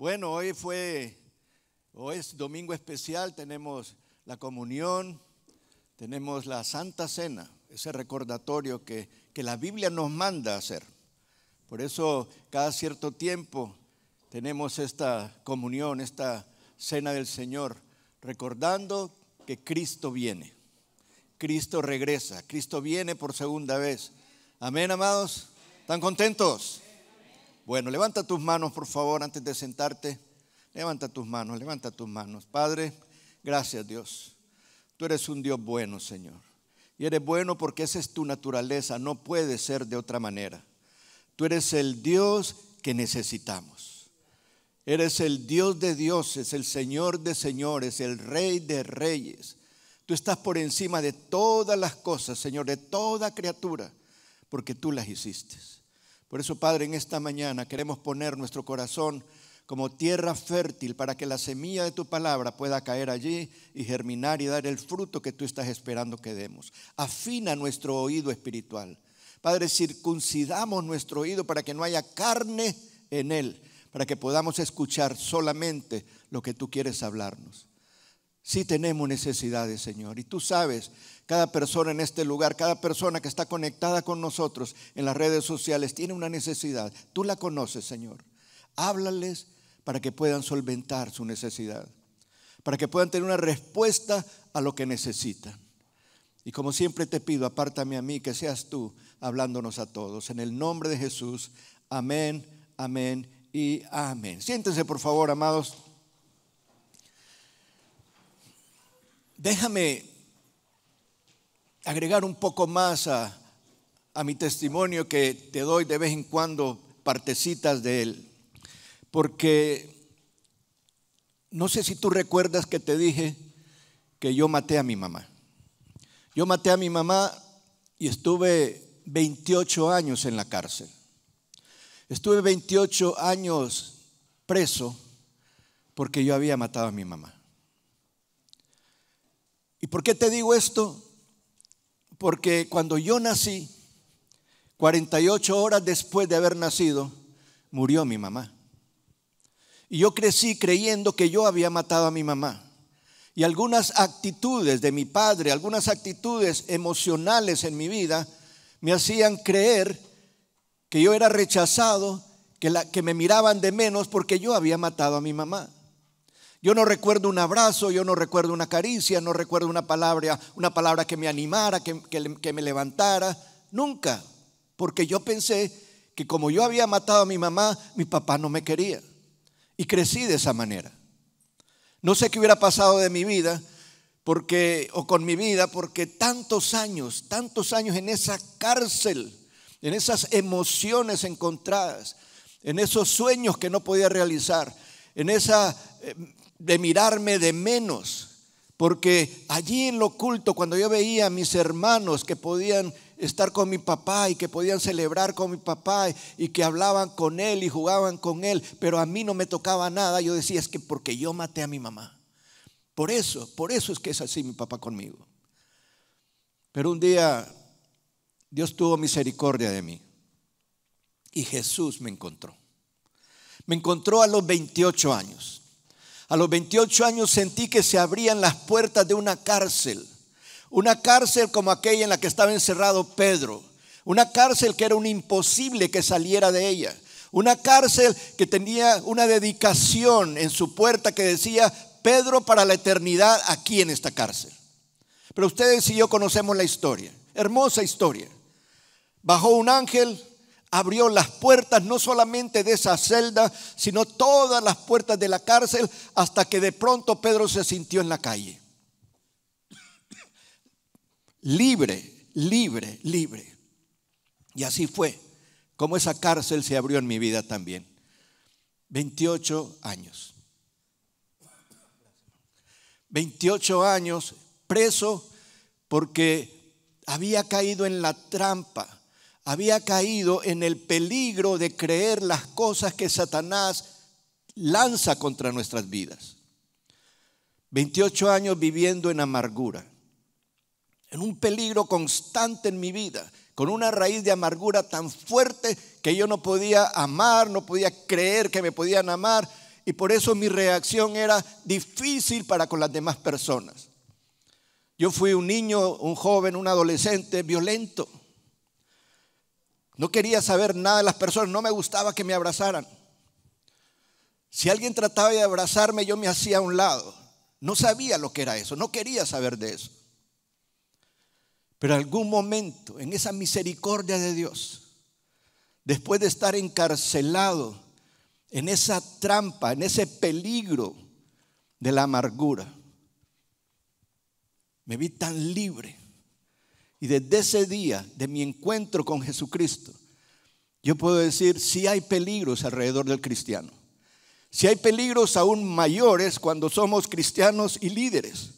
Bueno, hoy es domingo especial, tenemos la comunión, tenemos la Santa Cena, ese recordatorio que la Biblia nos manda a hacer. Por eso cada cierto tiempo tenemos esta comunión, esta Cena del Señor, recordando que Cristo viene, Cristo regresa, Cristo viene por segunda vez. Amén, amados. ¿Están contentos? Bueno, levanta tus manos, por favor, antes de sentarte. Levanta tus manos. Padre, gracias, Dios. Tú eres un Dios bueno, Señor. Y eres bueno porque esa es tu naturaleza, no puede ser de otra manera. Tú eres el Dios que necesitamos. Eres el Dios de dioses, el Señor de señores, el Rey de reyes. Tú estás por encima de todas las cosas, Señor, de toda criatura, porque tú las hiciste. Por eso, Padre, en esta mañana queremos poner nuestro corazón como tierra fértil para que la semilla de tu palabra pueda caer allí y germinar y dar el fruto que tú estás esperando que demos. Afina nuestro oído espiritual. Padre, circuncidamos nuestro oído para que no haya carne en él, para que podamos escuchar solamente lo que tú quieres hablarnos. Sí tenemos necesidades, Señor, y tú sabes, cada persona en este lugar, cada persona que está conectada con nosotros en las redes sociales tiene una necesidad. Tú la conoces, Señor. Háblales para que puedan solventar su necesidad, para que puedan tener una respuesta a lo que necesitan. Y como siempre te pido, apártame a mí, que seas tú hablándonos a todos. En el nombre de Jesús, amén, amén y amén. Siéntense, por favor, amados. Déjame agregar un poco más a mi testimonio que te doy de vez en cuando, partecitas de él. Porque no sé si tú recuerdas que te dije que yo maté a mi mamá. Yo maté a mi mamá y estuve 28 años en la cárcel. Estuve 28 años preso porque yo había matado a mi mamá. ¿Y por qué te digo esto? Porque cuando yo nací, 48 horas después de haber nacido, murió mi mamá. Y yo crecí creyendo que yo había matado a mi mamá. Y algunas actitudes de mi padre, algunas actitudes emocionales en mi vida, me hacían creer que yo era rechazado, que me miraban de menos porque yo había matado a mi mamá. Yo no recuerdo un abrazo, yo no recuerdo una caricia, no recuerdo una palabra que me animara, que me levantara, nunca. Porque yo pensé que como yo había matado a mi mamá, mi papá no me quería. Y crecí de esa manera. No sé qué hubiera pasado de mi vida con mi vida, porque tantos años en esa cárcel, en esas emociones encontradas, en esos sueños que no podía realizar, en esa de mirarme de menos, porque allí en lo oculto, cuando yo veía a mis hermanos que podían estar con mi papá y que podían celebrar con mi papá y que hablaban con él y jugaban con él, pero a mí no me tocaba nada, yo decía, es que porque yo maté a mi mamá. Por eso es que es así mi papá conmigo. Pero un día Dios tuvo misericordia de mí y Jesús me encontró. Me encontró a los 28 años. A los 28 años sentí que se abrían las puertas de una cárcel como aquella en la que estaba encerrado Pedro, una cárcel que era un imposible que saliera de ella, una cárcel que tenía una dedicación en su puerta que decía Pedro para la eternidad aquí en esta cárcel. Pero ustedes y yo conocemos la historia, hermosa historia. Bajó un ángel, abrió las puertas no solamente de esa celda, sino todas las puertas de la cárcel, hasta que de pronto Pedro se sintió en la calle. Libre. Y así fue como esa cárcel se abrió en mi vida también. 28 años. 28 años preso porque había caído en la trampa. Había caído en el peligro de creer las cosas que Satanás lanza contra nuestras vidas. 28 años viviendo en amargura, en un peligro constante en mi vida, con una raíz de amargura tan fuerte que yo no podía amar, no podía creer que me podían amar y por eso mi reacción era difícil para con las demás personas. Yo fui un niño, un joven, un adolescente violento. No quería saber nada de las personas, no me gustaba que me abrazaran. Si alguien trataba de abrazarme, yo me hacía a un lado. No sabía lo que era eso, no quería saber de eso. Pero en algún momento, en esa misericordia de Dios, después de estar encarcelado en esa trampa, en ese peligro de la amargura, me vi tan libre. Y desde ese día de mi encuentro con Jesucristo, yo puedo decir, sí hay peligros alrededor del cristiano. Sí hay peligros aún mayores cuando somos cristianos y líderes.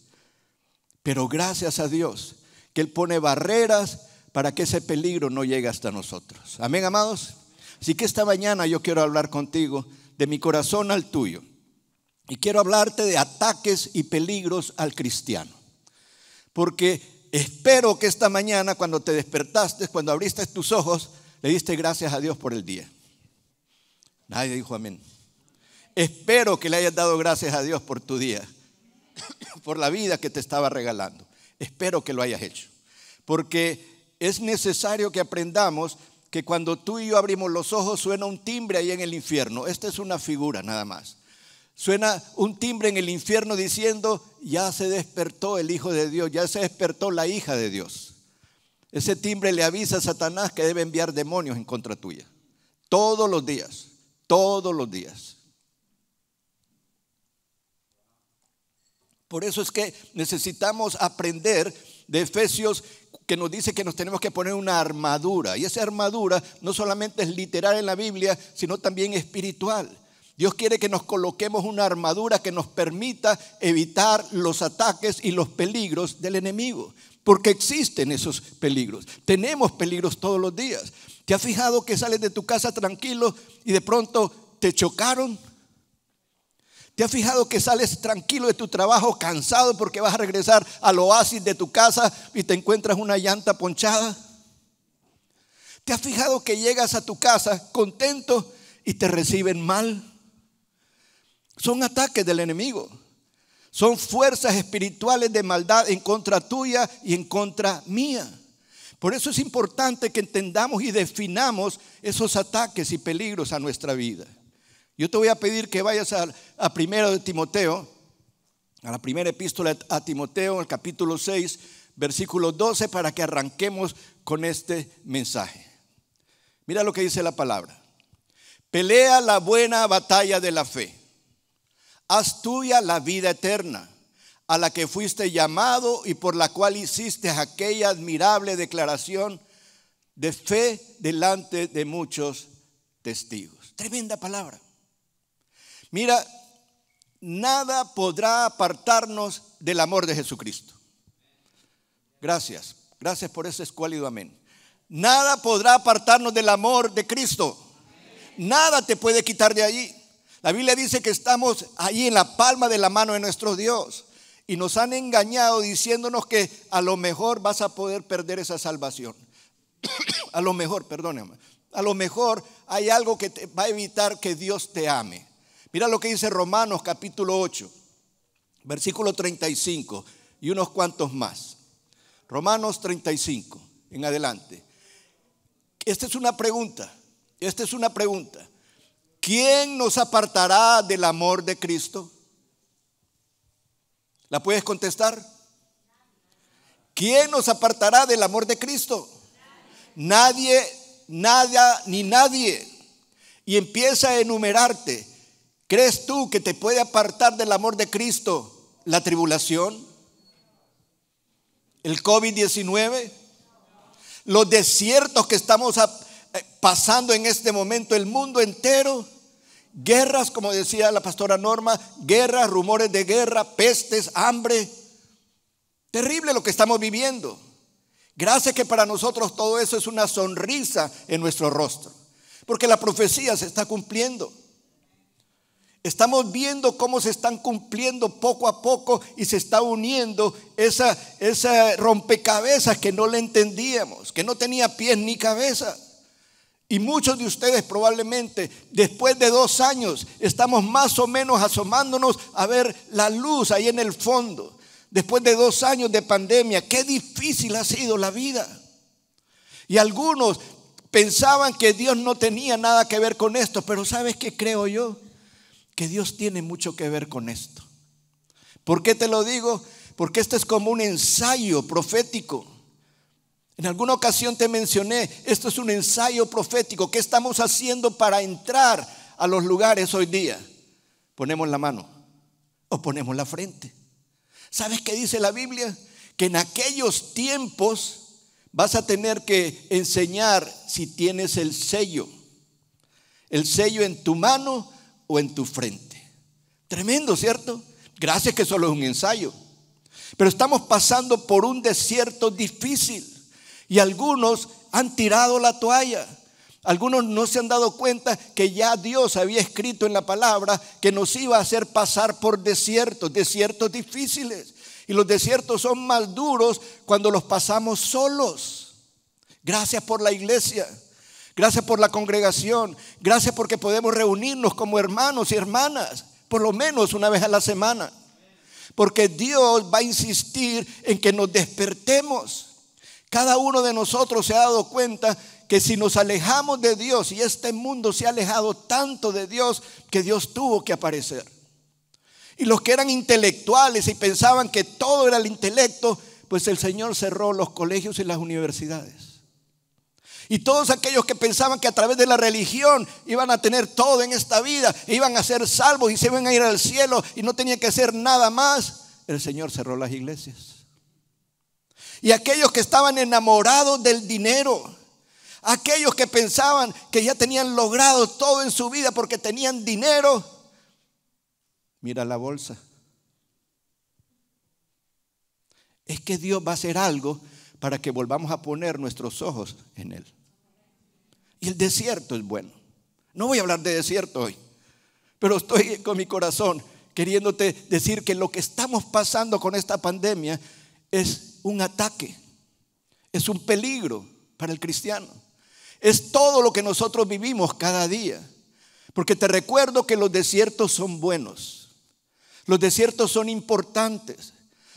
Pero gracias a Dios que Él pone barreras para que ese peligro no llegue hasta nosotros. Amén, amados. Así que esta mañana yo quiero hablar contigo de mi corazón al tuyo. Y quiero hablarte de ataques y peligros al cristiano. Porque espero que esta mañana, cuando te despertaste, cuando abriste tus ojos, le diste gracias a Dios por el día. Nadie dijo amén. Espero que le hayas dado gracias a Dios por tu día, por la vida que te estaba regalando. Espero que lo hayas hecho. Porque es necesario que aprendamos que cuando tú y yo abrimos los ojos suena un timbre ahí en el infierno. Esta es una figura nada más. Suena un timbre en el infierno diciendo, ya se despertó el Hijo de Dios, ya se despertó la hija de Dios. Ese timbre le avisa a Satanás que debe enviar demonios en contra tuya. Todos los días, todos los días. Por eso es que necesitamos aprender de Efesios, que nos dice que nos tenemos que poner una armadura. Y esa armadura no solamente es literal en la Biblia, sino también espiritual. Dios quiere que nos coloquemos una armadura que nos permita evitar los ataques y los peligros del enemigo. Porque existen esos peligros. Tenemos peligros todos los días. ¿Te has fijado que sales de tu casa tranquilo y de pronto te chocaron? ¿Te has fijado que sales tranquilo de tu trabajo, cansado porque vas a regresar al oasis de tu casa y te encuentras una llanta ponchada? ¿Te has fijado que llegas a tu casa contento y te reciben mal? Son ataques del enemigo. Son fuerzas espirituales de maldad en contra tuya y en contra mía. Por eso es importante que entendamos y definamos esos ataques y peligros a nuestra vida. Yo te voy a pedir que vayas a primero de Timoteo, a la primera epístola a Timoteo, el capítulo 6, versículo 12, para que arranquemos con este mensaje. Mira lo que dice la palabra. Pelea la buena batalla de la fe. Haz tuya la vida eterna, a la que fuiste llamado y por la cual hiciste aquella admirable declaración de fe delante de muchos testigos. Tremenda palabra. Mira, nada podrá apartarnos del amor de Jesucristo. Gracias por ese escuálido amén. Nada podrá apartarnos del amor de Cristo. Nada te puede quitar de allí. La Biblia dice que estamos ahí en la palma de la mano de nuestro Dios. Y nos han engañado diciéndonos que a lo mejor vas a poder perder esa salvación. A lo mejor, perdóname. A lo mejor hay algo que te va a evitar que Dios te ame. Mira lo que dice Romanos capítulo 8, versículo 35 y unos cuantos más. Romanos 35 en adelante. Esta es una pregunta. ¿Quién nos apartará del amor de Cristo? ¿La puedes contestar? ¿Quién nos apartará del amor de Cristo? Nadie, nada, ni nadie. Y empieza a enumerarte. ¿Crees tú que te puede apartar del amor de Cristo la tribulación? ¿El COVID-19? ¿Los desiertos que estamos pasando en este momento, el mundo entero? Guerras, como decía la pastora Norma, guerras, rumores de guerra, pestes, hambre. Terrible lo que estamos viviendo. Gracias que para nosotros todo eso es una sonrisa en nuestro rostro, porque la profecía se está cumpliendo. Estamos viendo cómo se están cumpliendo poco a poco y se está uniendo esa rompecabezas que no le entendíamos, que no tenía pies ni cabeza. Y muchos de ustedes probablemente después de 2 años estamos más o menos asomándonos a ver la luz ahí en el fondo. Después de 2 años de pandemia, qué difícil ha sido la vida. Y algunos pensaban que Dios no tenía nada que ver con esto, pero ¿sabes qué creo yo? Que Dios tiene mucho que ver con esto. ¿Por qué te lo digo? Porque esto es como un ensayo profético. En alguna ocasión te mencioné, esto es un ensayo profético. ¿Qué estamos haciendo para entrar a los lugares hoy día? Ponemos la mano o ponemos la frente. ¿Sabes qué dice la Biblia? Que en aquellos tiempos vas a tener que enseñar si tienes el sello en tu mano o en tu frente. Tremendo, ¿cierto? Gracias que solo es un ensayo. Pero estamos pasando por un desierto difícil. Y algunos han tirado la toalla. Algunos no se han dado cuenta que ya Dios había escrito en la palabra que nos iba a hacer pasar por desiertos difíciles. Y los desiertos son más duros cuando los pasamos solos. Gracias por la iglesia. Gracias por la congregación. Gracias porque podemos reunirnos como hermanos y hermanas, por lo menos una vez a la semana. Porque Dios va a insistir en que nos despertemos. Cada uno de nosotros se ha dado cuenta que si nos alejamos de Dios, y este mundo se ha alejado tanto de Dios, que Dios tuvo que aparecer. Y los que eran intelectuales y pensaban que todo era el intelecto, pues el Señor cerró los colegios y las universidades. Y todos aquellos que pensaban que a través de la religión iban a tener todo en esta vida, e iban a ser salvos y se iban a ir al cielo y no tenían que hacer nada más, el Señor cerró las iglesias. Y aquellos que estaban enamorados del dinero, aquellos que pensaban que ya tenían logrado todo en su vida porque tenían dinero, mira la bolsa. Es que Dios va a hacer algo para que volvamos a poner nuestros ojos en Él. Y el desierto es bueno. No voy a hablar de desierto hoy, pero estoy con mi corazón queriéndote decir que lo que estamos pasando con esta pandemia es un ataque, es un peligro para el cristiano. Es todo lo que nosotros vivimos cada día. Porque te recuerdo que los desiertos son buenos. Los desiertos son importantes.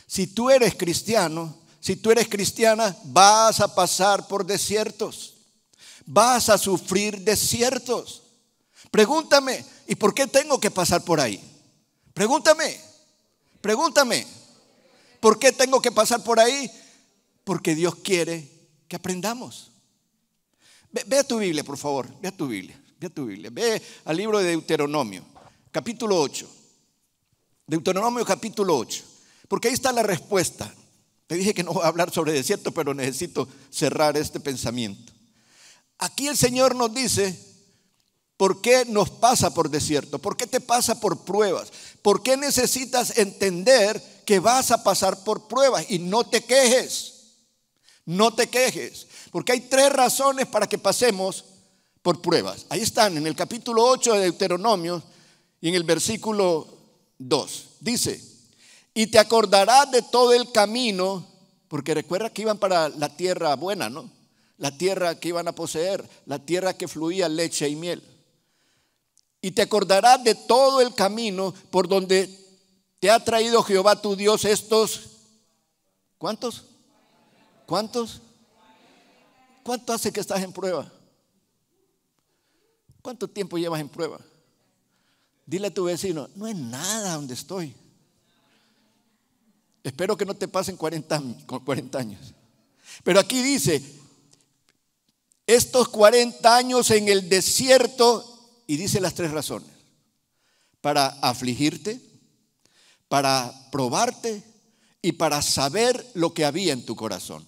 Si tú eres cristiano, si tú eres cristiana, vas a pasar por desiertos. Vas a sufrir desiertos. Pregúntame, ¿y por qué tengo que pasar por ahí? Pregúntame. ¿Por qué tengo que pasar por ahí? Porque Dios quiere que aprendamos. Ve a tu Biblia, por favor. Ve a tu Biblia. Ve al libro de Deuteronomio, capítulo 8. Deuteronomio, capítulo 8. Porque ahí está la respuesta. Te dije que no voy a hablar sobre desierto, pero necesito cerrar este pensamiento. Aquí el Señor nos dice por qué nos pasa por desierto, por qué te pasa por pruebas, por qué necesitas entender que vas a pasar por pruebas. Y no te quejes, porque hay 3 razones para que pasemos por pruebas. Ahí están en el capítulo 8 de Deuteronomio y en el versículo 2. Dice: y te acordarás de todo el camino, porque recuerda que iban para la tierra buena, ¿no? La tierra que iban a poseer, la tierra que fluía leche y miel. Y te acordarás de todo el camino por donde te ha traído Jehová tu Dios estos, ¿cuántos? ¿Cuánto hace que estás en prueba? ¿Cuánto tiempo llevas en prueba? Dile a tu vecino: no es nada donde estoy. Espero que no te pasen 40 años. Pero aquí dice: estos 40 años en el desierto, y dice las 3 razones: para afligirte, para probarte y para saber lo que había en tu corazón.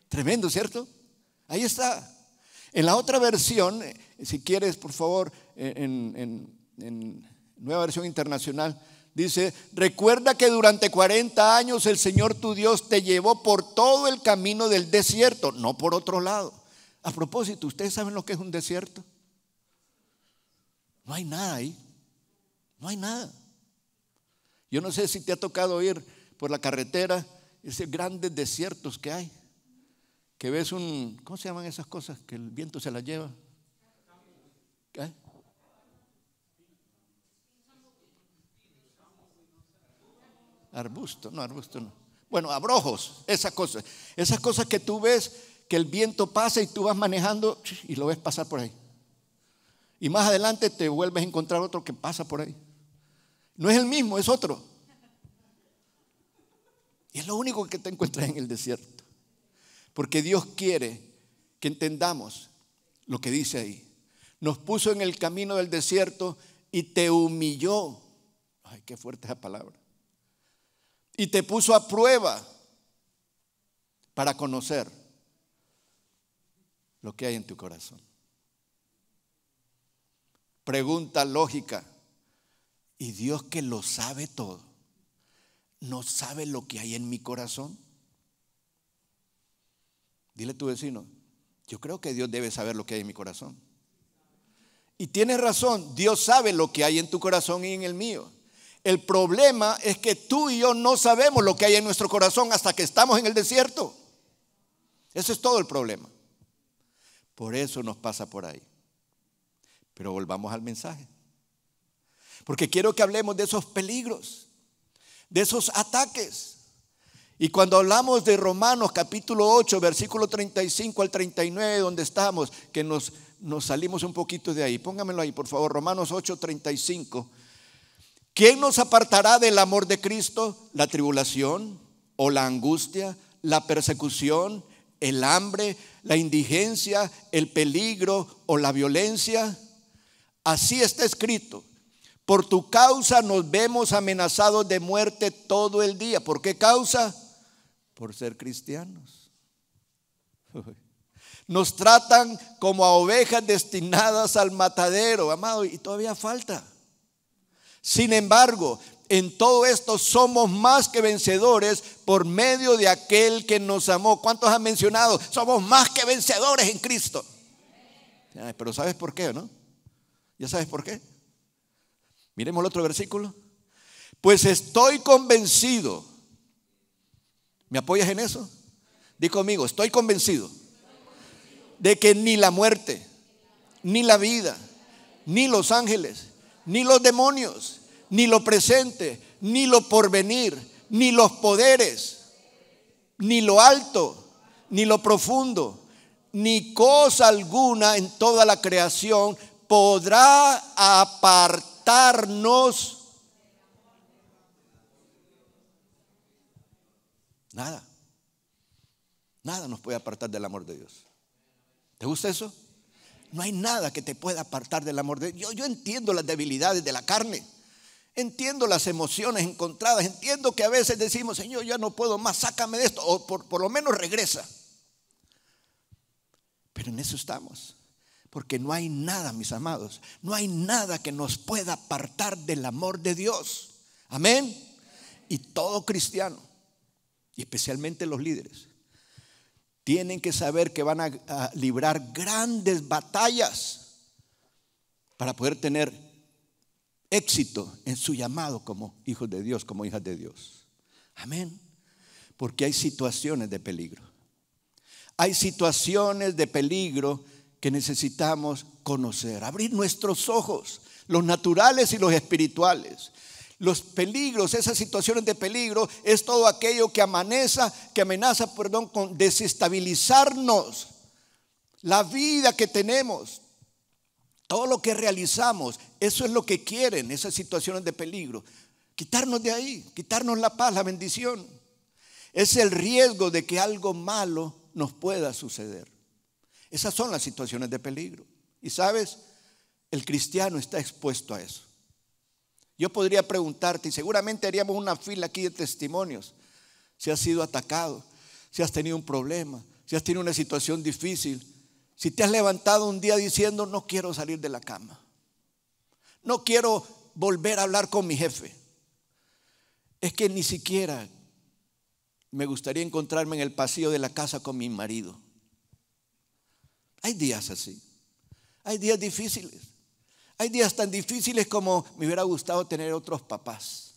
Tremendo, ¿cierto? Ahí está. En la otra versión, si quieres, por favor, en Nueva Versión Internacional, dice: recuerda que durante 40 años el Señor tu Dios te llevó por todo el camino del desierto, no por otro lado. A propósito, ¿ustedes saben lo que es un desierto? No hay nada ahí. No hay nada. Yo no sé si te ha tocado ir por la carretera, esos grandes desiertos que hay, que ves ¿cómo se llaman esas cosas? Que el viento se las lleva. ¿Qué? Arbusto no. Bueno, abrojos, esas cosas que tú ves que el viento pasa y tú vas manejando y lo ves pasar por ahí. Y más adelante te vuelves a encontrar otro que pasa por ahí. No es el mismo, es otro. Y es lo único que te encuentras en el desierto. Porque Dios quiere que entendamos lo que dice ahí. Nos puso en el camino del desierto y te humilló. Ay, qué fuerte esa palabra. Y te puso a prueba para conocer lo que hay en tu corazón. Pregunta lógica. ¿Y Dios, que lo sabe todo, no sabe lo que hay en mi corazón? Dile a tu vecino: yo creo que Dios debe saber lo que hay en mi corazón. Y tienes razón, Dios sabe lo que hay en tu corazón y en el mío. El problema es que tú y yo no sabemos lo que hay en nuestro corazón hasta que estamos en el desierto. Ese es todo el problema. Por eso nos pasa por ahí. Pero volvamos al mensaje. Porque quiero que hablemos de esos peligros, de esos ataques. Y cuando hablamos de Romanos capítulo 8, versículo 35 al 39, donde estamos, que nos salimos un poquito de ahí. Póngamelo ahí, por favor. Romanos 8, 35. ¿Quién nos apartará del amor de Cristo? ¿La tribulación o la angustia, la persecución, el hambre, la indigencia, el peligro o la violencia? Así está escrito: por tu causa nos vemos amenazados de muerte todo el día. ¿Por qué causa? Por ser cristianos. Nos tratan como a ovejas destinadas al matadero, amado, y todavía falta. Sin embargo, en todo esto somos más que vencedores por medio de aquel que nos amó. ¿Cuántos han mencionado? Somos más que vencedores en Cristo. Pero ¿sabes por qué, no? ¿Ya sabes por qué? Miremos el otro versículo. Pues estoy convencido. ¿Me apoyas en eso? Di conmigo: estoy convencido de que ni la muerte, ni la vida, ni los ángeles, ni los demonios, ni lo presente, ni lo porvenir, ni los poderes, ni lo alto, ni lo profundo, ni cosa alguna en toda la creación podrá apartarnos. Nada nos puede apartar del amor de Dios. ¿Te gusta eso? No hay nada que te pueda apartar del amor de Dios. Yo entiendo las debilidades de la carne, entiendo las emociones encontradas, entiendo que a veces decimos: Señor, ya no puedo más, sácame de esto, o por lo menos regresa. Pero en eso estamos, porque no hay nada, mis amados, no hay nada que nos pueda apartar del amor de Dios. Amén. Y todo cristiano, y especialmente los líderes, tienen que saber que van a librar grandes batallas para poder tener éxito en su llamado como hijos de Dios, como hijas de Dios. Amén. Porque hay situaciones de peligro. Hay situaciones de peligro que necesitamos conocer, abrir nuestros ojos, los naturales y los espirituales. Los peligros, esas situaciones de peligro, es todo aquello que amenaza con desestabilizarnos, la vida que tenemos, todo lo que realizamos. Eso es lo que quieren esas situaciones de peligro: quitarnos de ahí, quitarnos la paz, la bendición. Es el riesgo de que algo malo nos pueda suceder. Esas son las situaciones de peligro. Y sabes, el cristiano está expuesto a eso. Yo podría preguntarte, y seguramente haríamos una fila aquí de testimonios: si has sido atacado, si has tenido un problema, si has tenido una situación difícil, si te has levantado un día diciendo: no quiero salir de la cama, no quiero volver a hablar con mi jefe, es que ni siquiera me gustaría encontrarme en el pasillo de la casa con mi marido. Hay días así, hay días difíciles. Hay días tan difíciles como me hubiera gustado tener otros papás.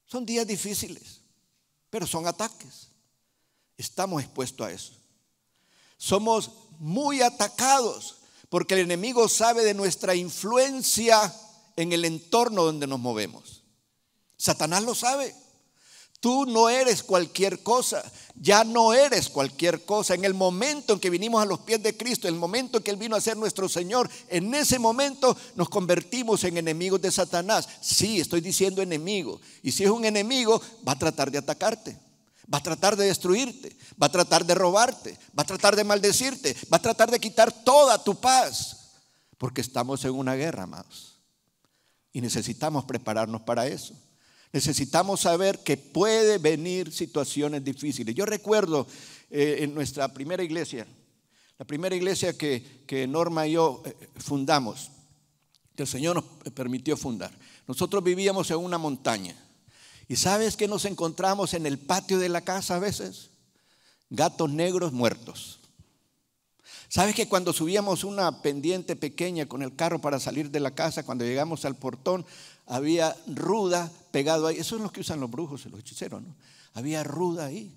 Son días difíciles, pero son ataques. Estamos expuestos a eso. Somos muy atacados Porque el enemigo sabe de nuestra influencia en el entorno donde nos movemos. Satanás lo sabe. Tú no eres cualquier cosa, ya no eres cualquier cosa. En el momento en que vinimos a los pies de Cristo, en el momento en que Él vino a ser nuestro Señor, en ese momento nos convertimos en enemigos de Satanás. Sí, estoy diciendo enemigo. Y si es un enemigo, va a tratar de atacarte, va a tratar de destruirte, va a tratar de robarte, va a tratar de maldecirte, va a tratar de quitar toda tu paz. Porque estamos en una guerra, amados. Y necesitamos prepararnos para eso. Necesitamos saber que puede venir situaciones difíciles. Yo recuerdo en nuestra primera iglesia, la primera iglesia que Norma y yo fundamos, que el Señor nos permitió fundar. Nosotros vivíamos en una montaña. ¿Y sabes qué nos encontramos en el patio de la casa a veces? Gatos negros muertos. ¿Sabes que cuando subíamos una pendiente pequeña con el carro para salir de la casa, cuando llegamos al portón, había ruda pegado ahí? Eso es lo que usan los brujos y los hechiceros, ¿no? Había ruda ahí.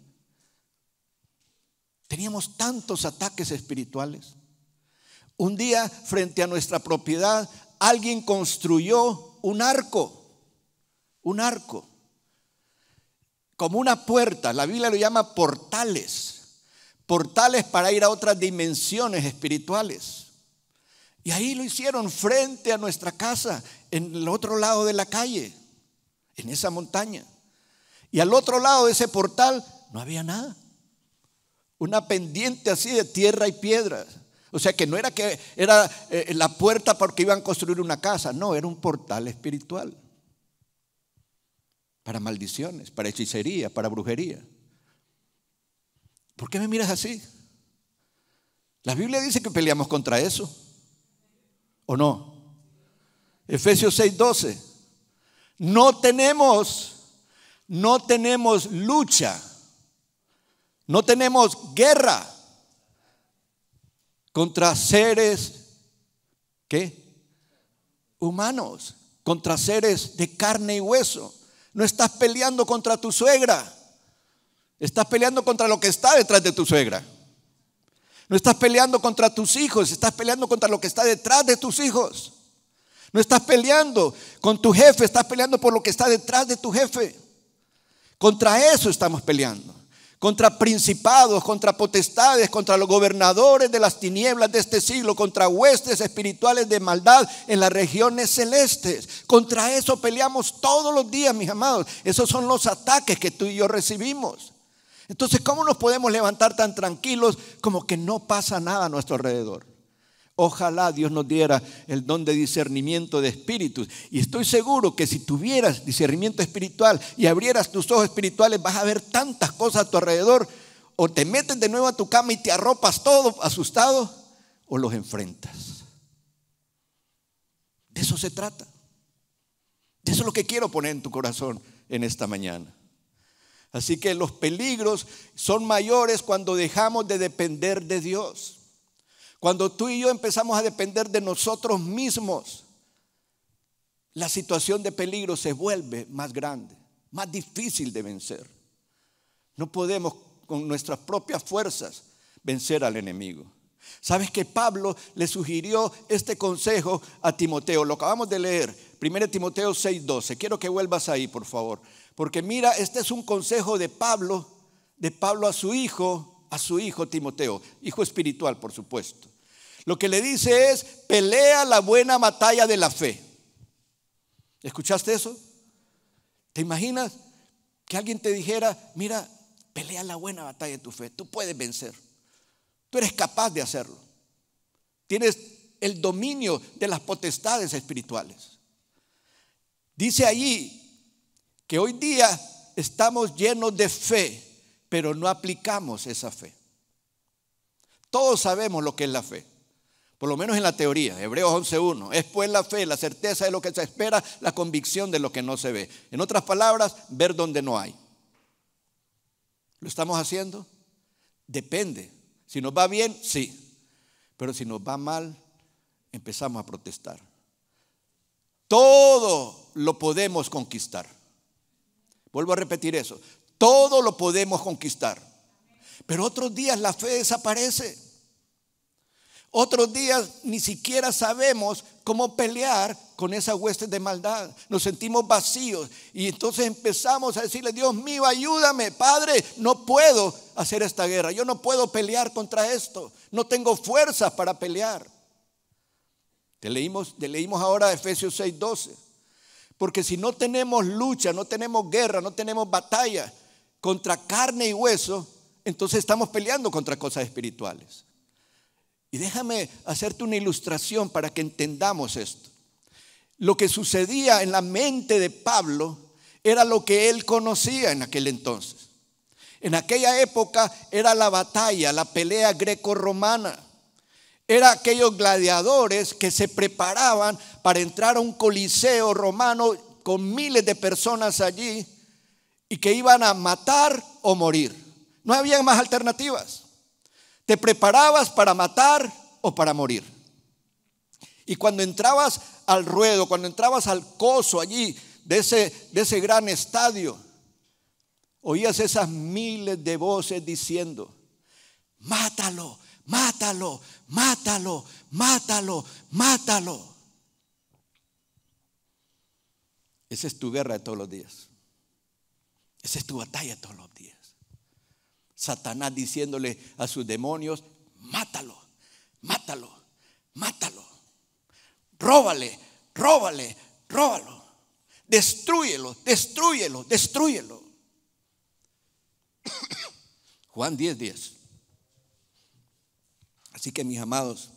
Teníamos tantos ataques espirituales. Un día, frente a nuestra propiedad, alguien construyó un arco, como una puerta. La Biblia lo llama portales para ir a otras dimensiones espirituales. Y ahí lo hicieron frente a nuestra casa, en el otro lado de la calle, en esa montaña. Y al otro lado de ese portal no había nada. Una pendiente así de tierra y piedras. O sea que no era que era la puerta porque iban a construir una casa. No, era un portal espiritual. Para maldiciones, para hechicería, para brujería. ¿Por qué me miras así? La Biblia dice que peleamos contra eso. ¿O no? Efesios 6:12. No tenemos lucha. No tenemos guerra contra seres, ¿qué? Humanos, contra seres de carne y hueso. No estás peleando contra tu suegra. Estás peleando contra lo que está detrás de tu suegra. No estás peleando contra tus hijos, estás peleando contra lo que está detrás de tus hijos. No estás peleando con tu jefe, estás peleando por lo que está detrás de tu jefe. Contra eso estamos peleando. Contra principados, contra potestades, contra los gobernadores de las tinieblas de este siglo, contra huestes espirituales de maldad en las regiones celestes. Contra eso peleamos todos los días, mis amados. Esos son los ataques que tú y yo recibimos. Entonces, ¿cómo nos podemos levantar tan tranquilos como que no pasa nada a nuestro alrededor? Ojalá Dios nos diera el don de discernimiento de espíritus. Y estoy seguro que si tuvieras discernimiento espiritual y abrieras tus ojos espirituales, vas a ver tantas cosas a tu alrededor. O te metes de nuevo a tu cama y te arropas todo asustado, o los enfrentas. De eso se trata. De eso es lo que quiero poner en tu corazón en esta mañana. Así que los peligros son mayores cuando dejamos de depender de Dios. Cuando tú y yo empezamos a depender de nosotros mismos, la situación de peligro se vuelve más grande, más difícil de vencer. No podemos con nuestras propias fuerzas vencer al enemigo. ¿Sabes que Pablo le sugirió este consejo a Timoteo? Lo acabamos de leer, 1 Timoteo 6:12. Quiero que vuelvas ahí, por favor. Porque mira, este es un consejo de Pablo a su hijo Timoteo, hijo espiritual, por supuesto. Lo que le dice es: pelea la buena batalla de la fe. ¿Escuchaste eso? ¿Te imaginas que alguien te dijera: mira, pelea la buena batalla de tu fe, tú puedes vencer, tú eres capaz de hacerlo, tienes el dominio de las potestades espirituales? Dice allí que hoy día estamos llenos de fe, pero no aplicamos esa fe. Todos sabemos lo que es la fe, por lo menos en la teoría. Hebreos 11:1. Es pues la fe, la certeza de lo que se espera, la convicción de lo que no se ve. En otras palabras, ver donde no hay. ¿Lo estamos haciendo? Depende. Si nos va bien, sí. Pero si nos va mal, empezamos a protestar. Todo lo podemos conquistar. Vuelvo a repetir eso. Todo lo podemos conquistar. Pero otros días la fe desaparece. Otros días ni siquiera sabemos cómo pelear con esas huestes de maldad. Nos sentimos vacíos y entonces empezamos a decirle: Dios mío, ayúdame, Padre, no puedo hacer esta guerra. Yo no puedo pelear contra esto. No tengo fuerzas para pelear. Te leímos ahora Efesios 6:12. Porque si no tenemos lucha, no tenemos guerra, no tenemos batalla contra carne y hueso, entonces estamos peleando contra cosas espirituales. Y déjame hacerte una ilustración para que entendamos esto. Lo que sucedía en la mente de Pablo era lo que él conocía en aquel entonces. En aquella época era la batalla, la pelea greco-romana. Era aquellos gladiadores que se preparaban para entrar a un coliseo romano con miles de personas allí y que iban a matar o morir. No había más alternativas. Te preparabas para matar o para morir. Y cuando entrabas al ruedo, cuando entrabas al coso allí de ese gran estadio, oías esas miles de voces diciendo: mátalo, mátalo, mátalo, mátalo, mátalo. Esa es tu guerra de todos los días. Esa es tu batalla de todos los días. Satanás diciéndole a sus demonios: mátalo, mátalo, mátalo. Róbale, róbale, róbalo. Destrúyelo, destrúyelo, destrúyelo. Juan 10:10. Así que, mis amados,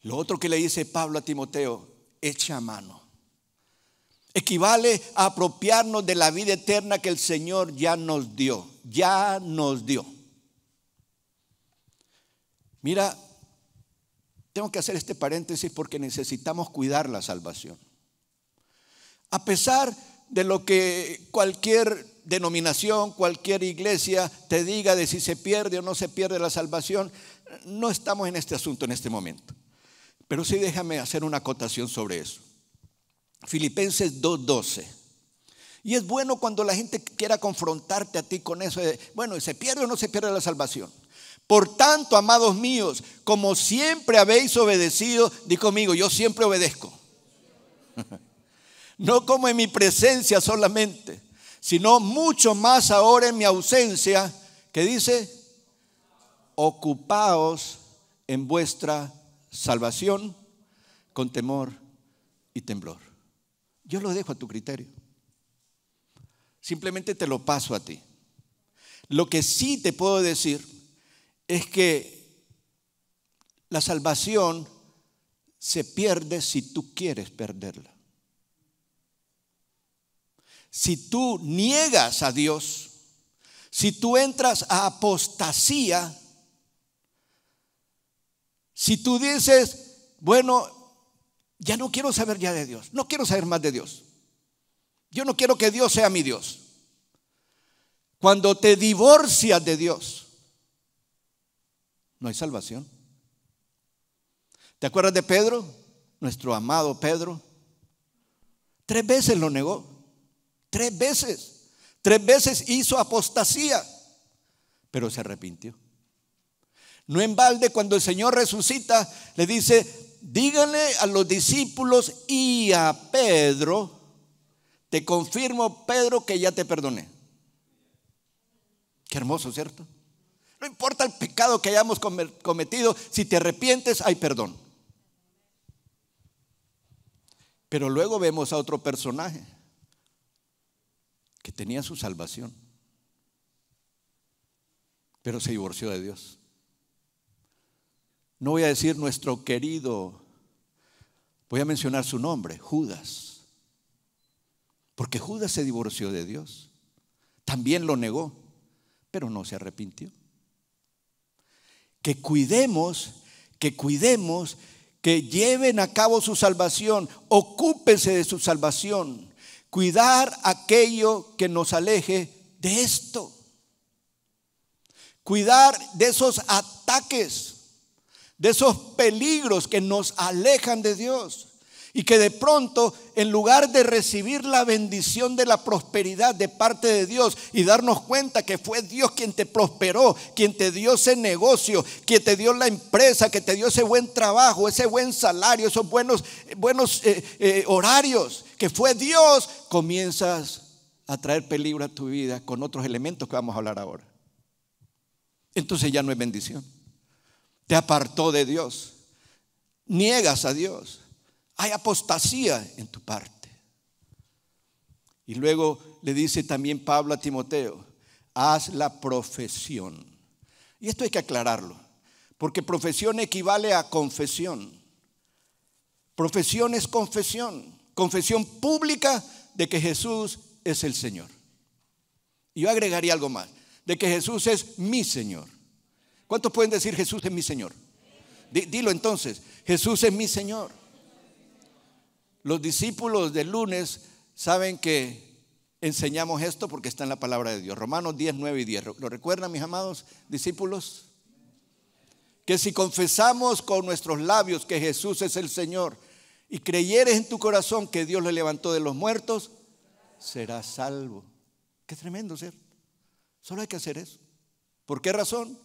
lo otro que le dice Pablo a Timoteo: echa mano. Equivale a apropiarnos de la vida eterna que el Señor ya nos dio. Ya nos dio. Mira, tengo que hacer este paréntesis porque necesitamos cuidar la salvación. A pesar de lo que cualquier denominación, cualquier iglesia te diga de si se pierde o no se pierde la salvación, no estamos en este asunto en este momento. Pero sí, déjame hacer una acotación sobre eso. Filipenses 2:12. Y es bueno cuando la gente quiera confrontarte a ti con eso de: bueno, ¿se pierde o no se pierde la salvación? Por tanto, amados míos, como siempre habéis obedecido, di conmigo: yo siempre obedezco. No como en mi presencia solamente, sino mucho más ahora en mi ausencia. ¿Qué dice? Ocupaos en vuestra salvación con temor y temblor. Yo lo dejo a tu criterio. Simplemente te lo paso a ti. Lo que sí te puedo decir es que la salvación se pierde si tú quieres perderla. Si tú niegas a Dios, si tú entras a apostasía, si tú dices: bueno, ya no quiero saber ya de Dios, no quiero saber más de Dios, yo no quiero que Dios sea mi Dios. Cuando te divorcias de Dios, no hay salvación. ¿Te acuerdas de Pedro? Nuestro amado Pedro. 3 veces lo negó. 3 veces. 3 veces hizo apostasía, pero se arrepintió. No en balde, cuando el Señor resucita, le dice: díganle a los discípulos y a Pedro, te confirmo, Pedro, que ya te perdoné. Qué hermoso, ¿cierto? No importa el pecado que hayamos cometido, si te arrepientes, hay perdón. Pero luego vemos a otro personaje que tenía su salvación, pero se divorció de Dios. No voy a decir nuestro querido, voy a mencionar su nombre: Judas. Porque Judas se divorció de Dios. También lo negó, pero no se arrepintió. Que cuidemos, que lleven a cabo su salvación, ocúpense de su salvación. Cuidar aquello que nos aleje de esto. Cuidar de esos ataques, de esos peligros que nos alejan de Dios. Y que de pronto, en lugar de recibir la bendición de la prosperidad de parte de Dios y darnos cuenta que fue Dios quien te prosperó, quien te dio ese negocio, quien te dio la empresa, que te dio ese buen trabajo, ese buen salario, esos buenos horarios, que fue Dios, comienzas a traer peligro a tu vida con otros elementos que vamos a hablar ahora. Entonces ya no es bendición. Te apartó de Dios. Niegas a Dios. Hay apostasía en tu parte. Y luego le dice también Pablo a Timoteo: haz la profesión. Y esto hay que aclararlo, porque profesión equivale a confesión. Profesión es confesión. Confesión pública de que Jesús es el Señor. Y yo agregaría algo más: de que Jesús es mi Señor. ¿Cuántos pueden decir Jesús es mi Señor? Dilo entonces: Jesús es mi Señor. Los discípulos del lunes saben que enseñamos esto porque está en la palabra de Dios. Romanos 10, 9 y 10. ¿Lo recuerdan, mis amados discípulos? Que si confesamos con nuestros labios que Jesús es el Señor y creyeres en tu corazón que Dios le levantó de los muertos, serás salvo. Qué tremendo, ¿cierto? Solo hay que hacer eso. ¿Por qué razón?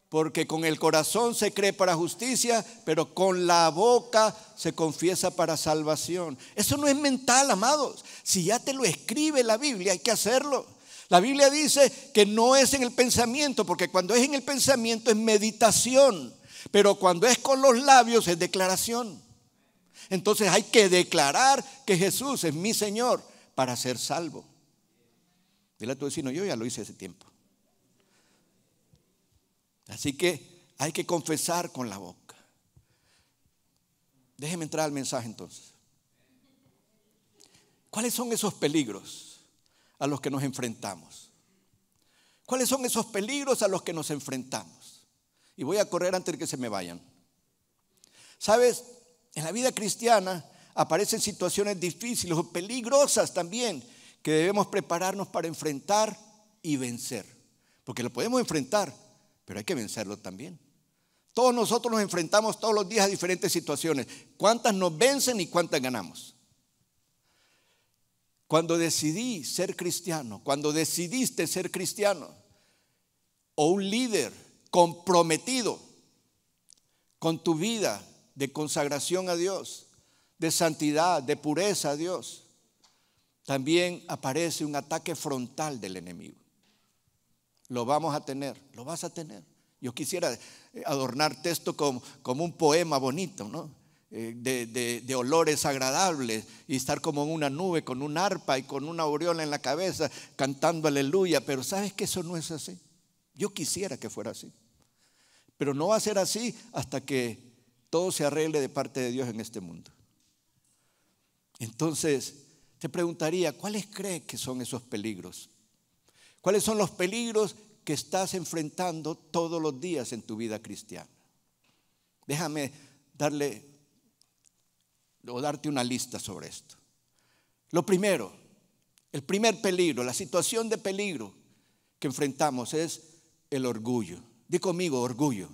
Porque con el corazón se cree para justicia, pero con la boca se confiesa para salvación. Eso no es mental, amados. Si ya te lo escribe la Biblia, hay que hacerlo. La Biblia dice que no es en el pensamiento, porque cuando es en el pensamiento es meditación, pero cuando es con los labios es declaración. Entonces hay que declarar que Jesús es mi Señor para ser salvo. Dile a tu vecino: yo ya lo hice hace tiempo. Así que hay que confesar con la boca. Déjeme entrar al mensaje entonces. ¿Cuáles son esos peligros a los que nos enfrentamos? ¿Cuáles son esos peligros a los que nos enfrentamos? Y voy a correr antes de que se me vayan. ¿Sabes? En la vida cristiana aparecen situaciones difíciles o peligrosas también que debemos prepararnos para enfrentar y vencer. Porque lo podemos enfrentar, pero hay que vencerlo también. Todos nosotros nos enfrentamos todos los días a diferentes situaciones. ¿Cuántas nos vencen y cuántas ganamos? Cuando decidí ser cristiano, cuando decidiste ser cristiano, o un líder comprometido con tu vida de consagración a Dios, de santidad, de pureza a Dios, también aparece un ataque frontal del enemigo. Lo vamos a tener, lo vas a tener. Yo quisiera adornarte esto como un poema bonito, ¿no? De olores agradables y estar como en una nube con un arpa y con una aureola en la cabeza cantando aleluya, pero ¿sabes que eso no es así? Yo quisiera que fuera así, pero no va a ser así hasta que todo se arregle de parte de Dios en este mundo. Entonces te preguntaría: ¿cuáles crees que son esos peligros? ¿Cuáles son los peligros que estás enfrentando todos los días en tu vida cristiana? Déjame darte una lista sobre esto. Lo primero, el primer peligro, la situación de peligro que enfrentamos es el orgullo. Di conmigo: orgullo.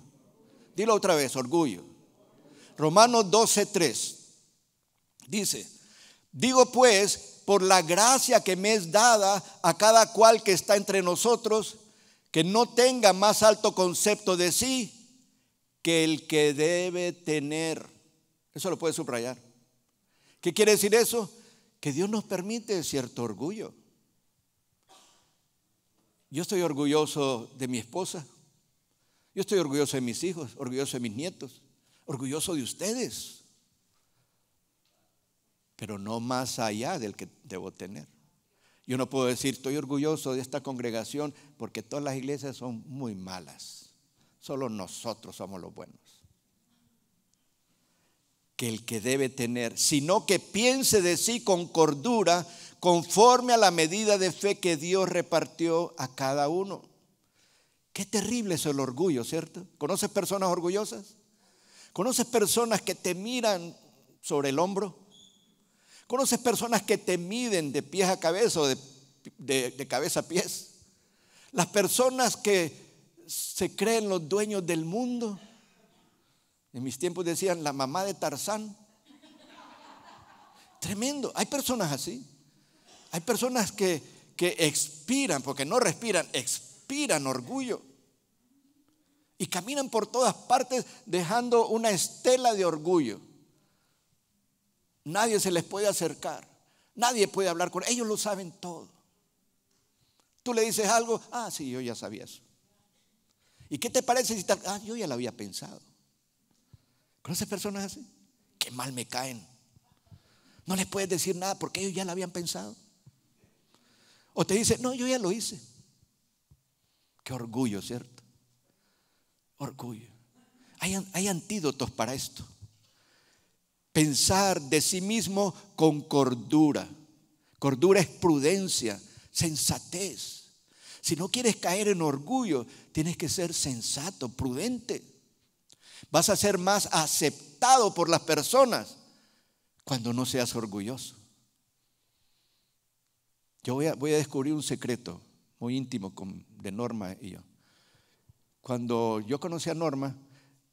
Dilo otra vez: orgullo. Romanos 12:3 dice: digo pues, por la gracia que me es dada a cada cual que está entre nosotros, que no tenga más alto concepto de sí que el que debe tener. Eso lo puedes subrayar. ¿Qué quiere decir eso? Que Dios nos permite cierto orgullo. Yo estoy orgulloso de mi esposa. Yo estoy orgulloso de mis hijos, orgulloso de mis nietos, orgulloso de ustedes. Pero no más allá del que debo tener. Yo no puedo decir: estoy orgulloso de esta congregación porque todas las iglesias son muy malas. Solo nosotros somos los buenos. Que el que debe tener, sino que piense de sí con cordura, conforme a la medida de fe que Dios repartió a cada uno. Qué terrible es el orgullo, ¿cierto? ¿Conoces personas orgullosas? ¿Conoces personas que te miran sobre el hombro? ¿Conoces personas que te miden de pies a cabeza o de cabeza a pies? Las personas que se creen los dueños del mundo. En mis tiempos decían la mamá de Tarzán. Tremendo. Hay personas así. Hay personas que expiran, porque no respiran, expiran orgullo. Y caminan por todas partes dejando una estela de orgullo. Nadie se les puede acercar. Nadie puede hablar con ellos. Ellos lo saben todo. Tú le dices algo, sí, yo ya sabía eso. ¿Y qué te parece si tal? Yo ya lo había pensado. ¿Conoces personas así? Qué mal me caen. No les puedes decir nada porque ellos ya lo habían pensado. O te dicen, no, yo ya lo hice. Qué orgullo, ¿cierto? Orgullo. Hay antídotos para esto. Pensar de sí mismo con cordura. Cordura es prudencia, sensatez. Si no quieres caer en orgullo, tienes que ser sensato, prudente. Vas a ser más aceptado por las personas cuando no seas orgulloso. Yo voy a descubrir un secreto muy íntimo de Norma y yo. Cuando yo conocí a Norma,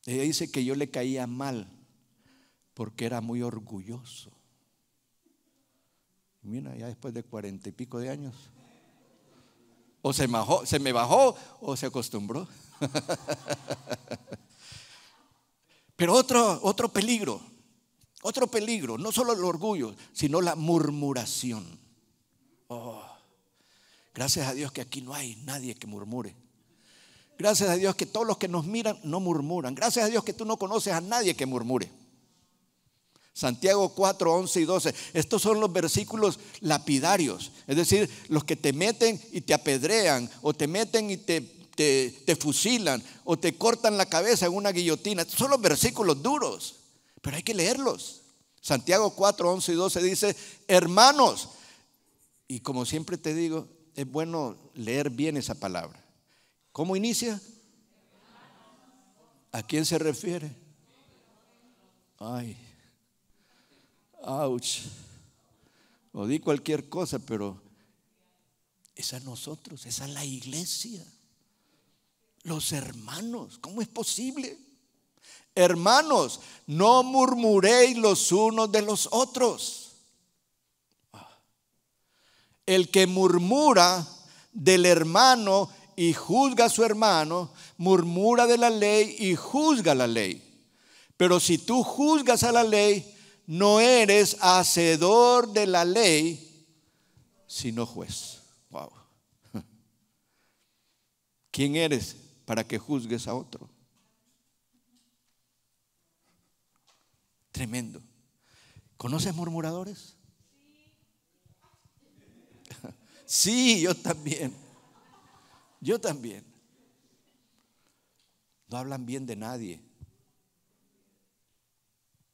ella dice que yo le caía mal porque era muy orgulloso. Mira, ya después de 40 y pico de años, o se me bajó o se acostumbró. Pero otro peligro, no solo el orgullo, sino la murmuración. Gracias a Dios que aquí no hay nadie que murmure. Gracias a Dios que todos los que nos miran no murmuran. Gracias a Dios que tú no conoces a nadie que murmure. Santiago 4, 11 y 12. Estos son los versículos lapidarios. Es decir, los que te meten y te apedrean, o te meten y te fusilan, o te cortan la cabeza en una guillotina. Estos son los versículos duros, pero hay que leerlos. Santiago 4, 11 y 12 dice: hermanos, y como siempre te digo, es bueno leer bien esa palabra. ¿Cómo inicia? ¿A quién se refiere? Ay, ouch. O di cualquier cosa, pero es a nosotros, es a la iglesia, los hermanos. ¿Cómo es posible? Hermanos, no murmuréis los unos de los otros. El que murmura del hermano y juzga a su hermano, murmura de la ley y juzga la ley. Pero si tú juzgas a la ley, no eres hacedor de la ley, sino juez. Wow. ¿Quién eres para que juzgues a otro? Tremendo. ¿Conoces murmuradores? Sí, yo también. Yo también. No hablan bien de nadie.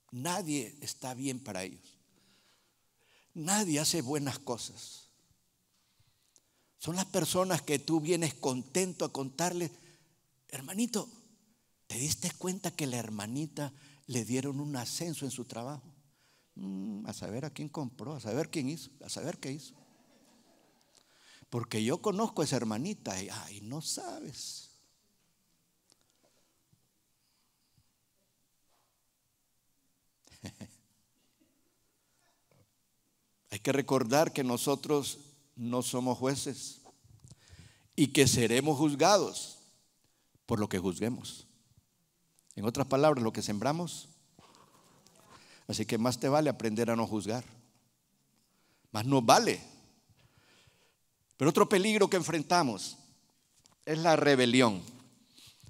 Nadie está bien para ellos. Nadie hace buenas cosas. Son las personas que tú vienes contento a contarle: hermanito, ¿te diste cuenta que la hermanita le dieron un ascenso en su trabajo? A saber a quién compró, a saber quién hizo, a saber qué hizo. Porque yo conozco a esa hermanita y no sabes. Hay que recordar que nosotros no somos jueces y que seremos juzgados por lo que juzguemos. En otras palabras, lo que sembramos. Así que más te vale aprender a no juzgar. Más nos vale. Pero otro peligro que enfrentamos es la rebelión.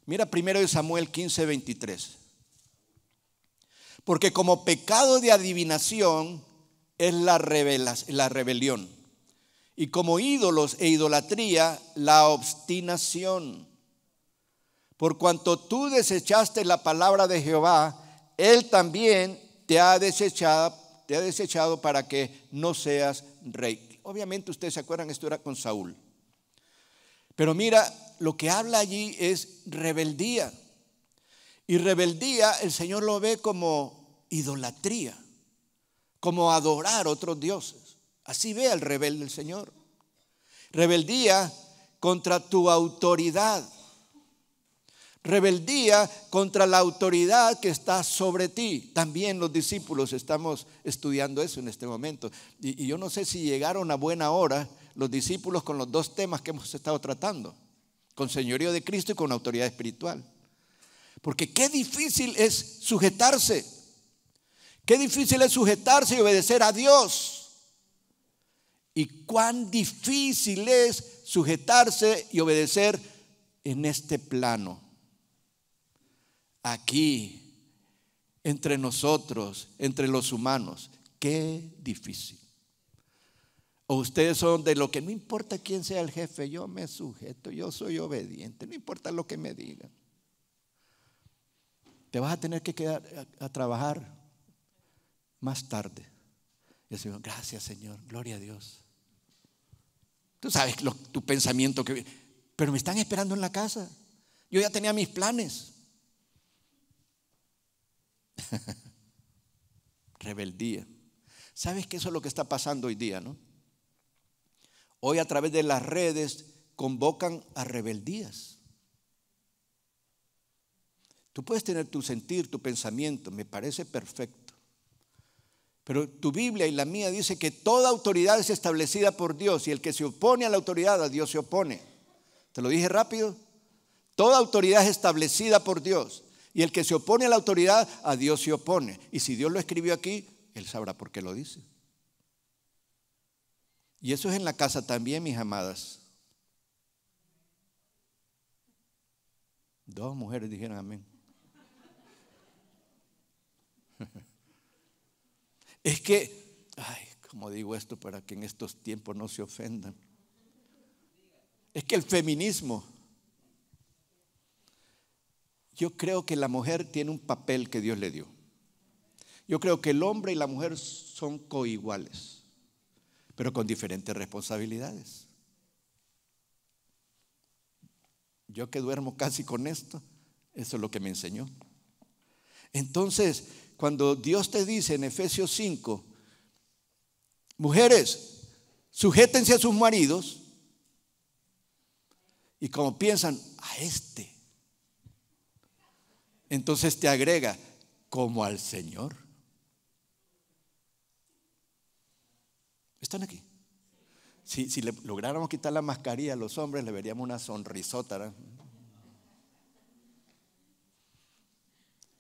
Mira 1 Samuel 15, 23. Porque como pecado de adivinación es la rebelión, y como ídolos e idolatría la obstinación. Por cuanto tú desechaste la palabra de Jehová, Él también te ha desechado para que no seas rey. Obviamente ustedes se acuerdan, esto era con Saúl. Pero mira, lo que habla allí es rebeldía. Y rebeldía el Señor lo ve como idolatría, como adorar a otros dioses. Así ve al rebelde el Señor. Rebeldía contra tu autoridad. Rebeldía contra la autoridad que está sobre ti. También los discípulos estamos estudiando eso en este momento. Y yo no sé si llegaron a buena hora los discípulos con los dos temas que hemos estado tratando, con señorío de Cristo y con autoridad espiritual. Porque qué difícil es sujetarse. Qué difícil es sujetarse y obedecer a Dios. Y cuán difícil es sujetarse y obedecer en este plano. Aquí, entre nosotros, entre los humanos. Qué difícil. O ustedes son de lo que no importa quién sea el jefe, yo me sujeto, yo soy obediente, no importa lo que me digan. Te vas a tener que quedar a trabajar más tarde. Y el Señor, gracias Señor, gloria a Dios. Tú sabes tu pensamiento, pero me están esperando en la casa. Yo ya tenía mis planes. Rebeldía. ¿Sabes que eso es lo que está pasando hoy día, no? Hoy a través de las redes convocan a rebeldías. Tú puedes tener tu sentir, tu pensamiento, me parece perfecto. Pero tu Biblia y la mía dice que toda autoridad es establecida por Dios y el que se opone a la autoridad, a Dios se opone. ¿Te lo dije rápido? Toda autoridad es establecida por Dios y el que se opone a la autoridad, a Dios se opone. Y si Dios lo escribió aquí, Él sabrá por qué lo dice. Y eso es en la casa también, mis amadas. Dos mujeres dijeron amén. Es que, ¿cómo digo esto para que en estos tiempos no se ofendan? Es que el feminismo, yo creo que la mujer tiene un papel que Dios le dio. Yo creo que el hombre y la mujer son coiguales, pero con diferentes responsabilidades. Yo que duermo casi con esto, eso es lo que me enseñó. Entonces, cuando Dios te dice en Efesios 5, mujeres, sujétense a sus maridos, y como piensan, a este, entonces te agrega, como al Señor. ¿Están aquí? Si le lográramos quitar la mascarilla a los hombres, le veríamos una sonrisota, ¿no?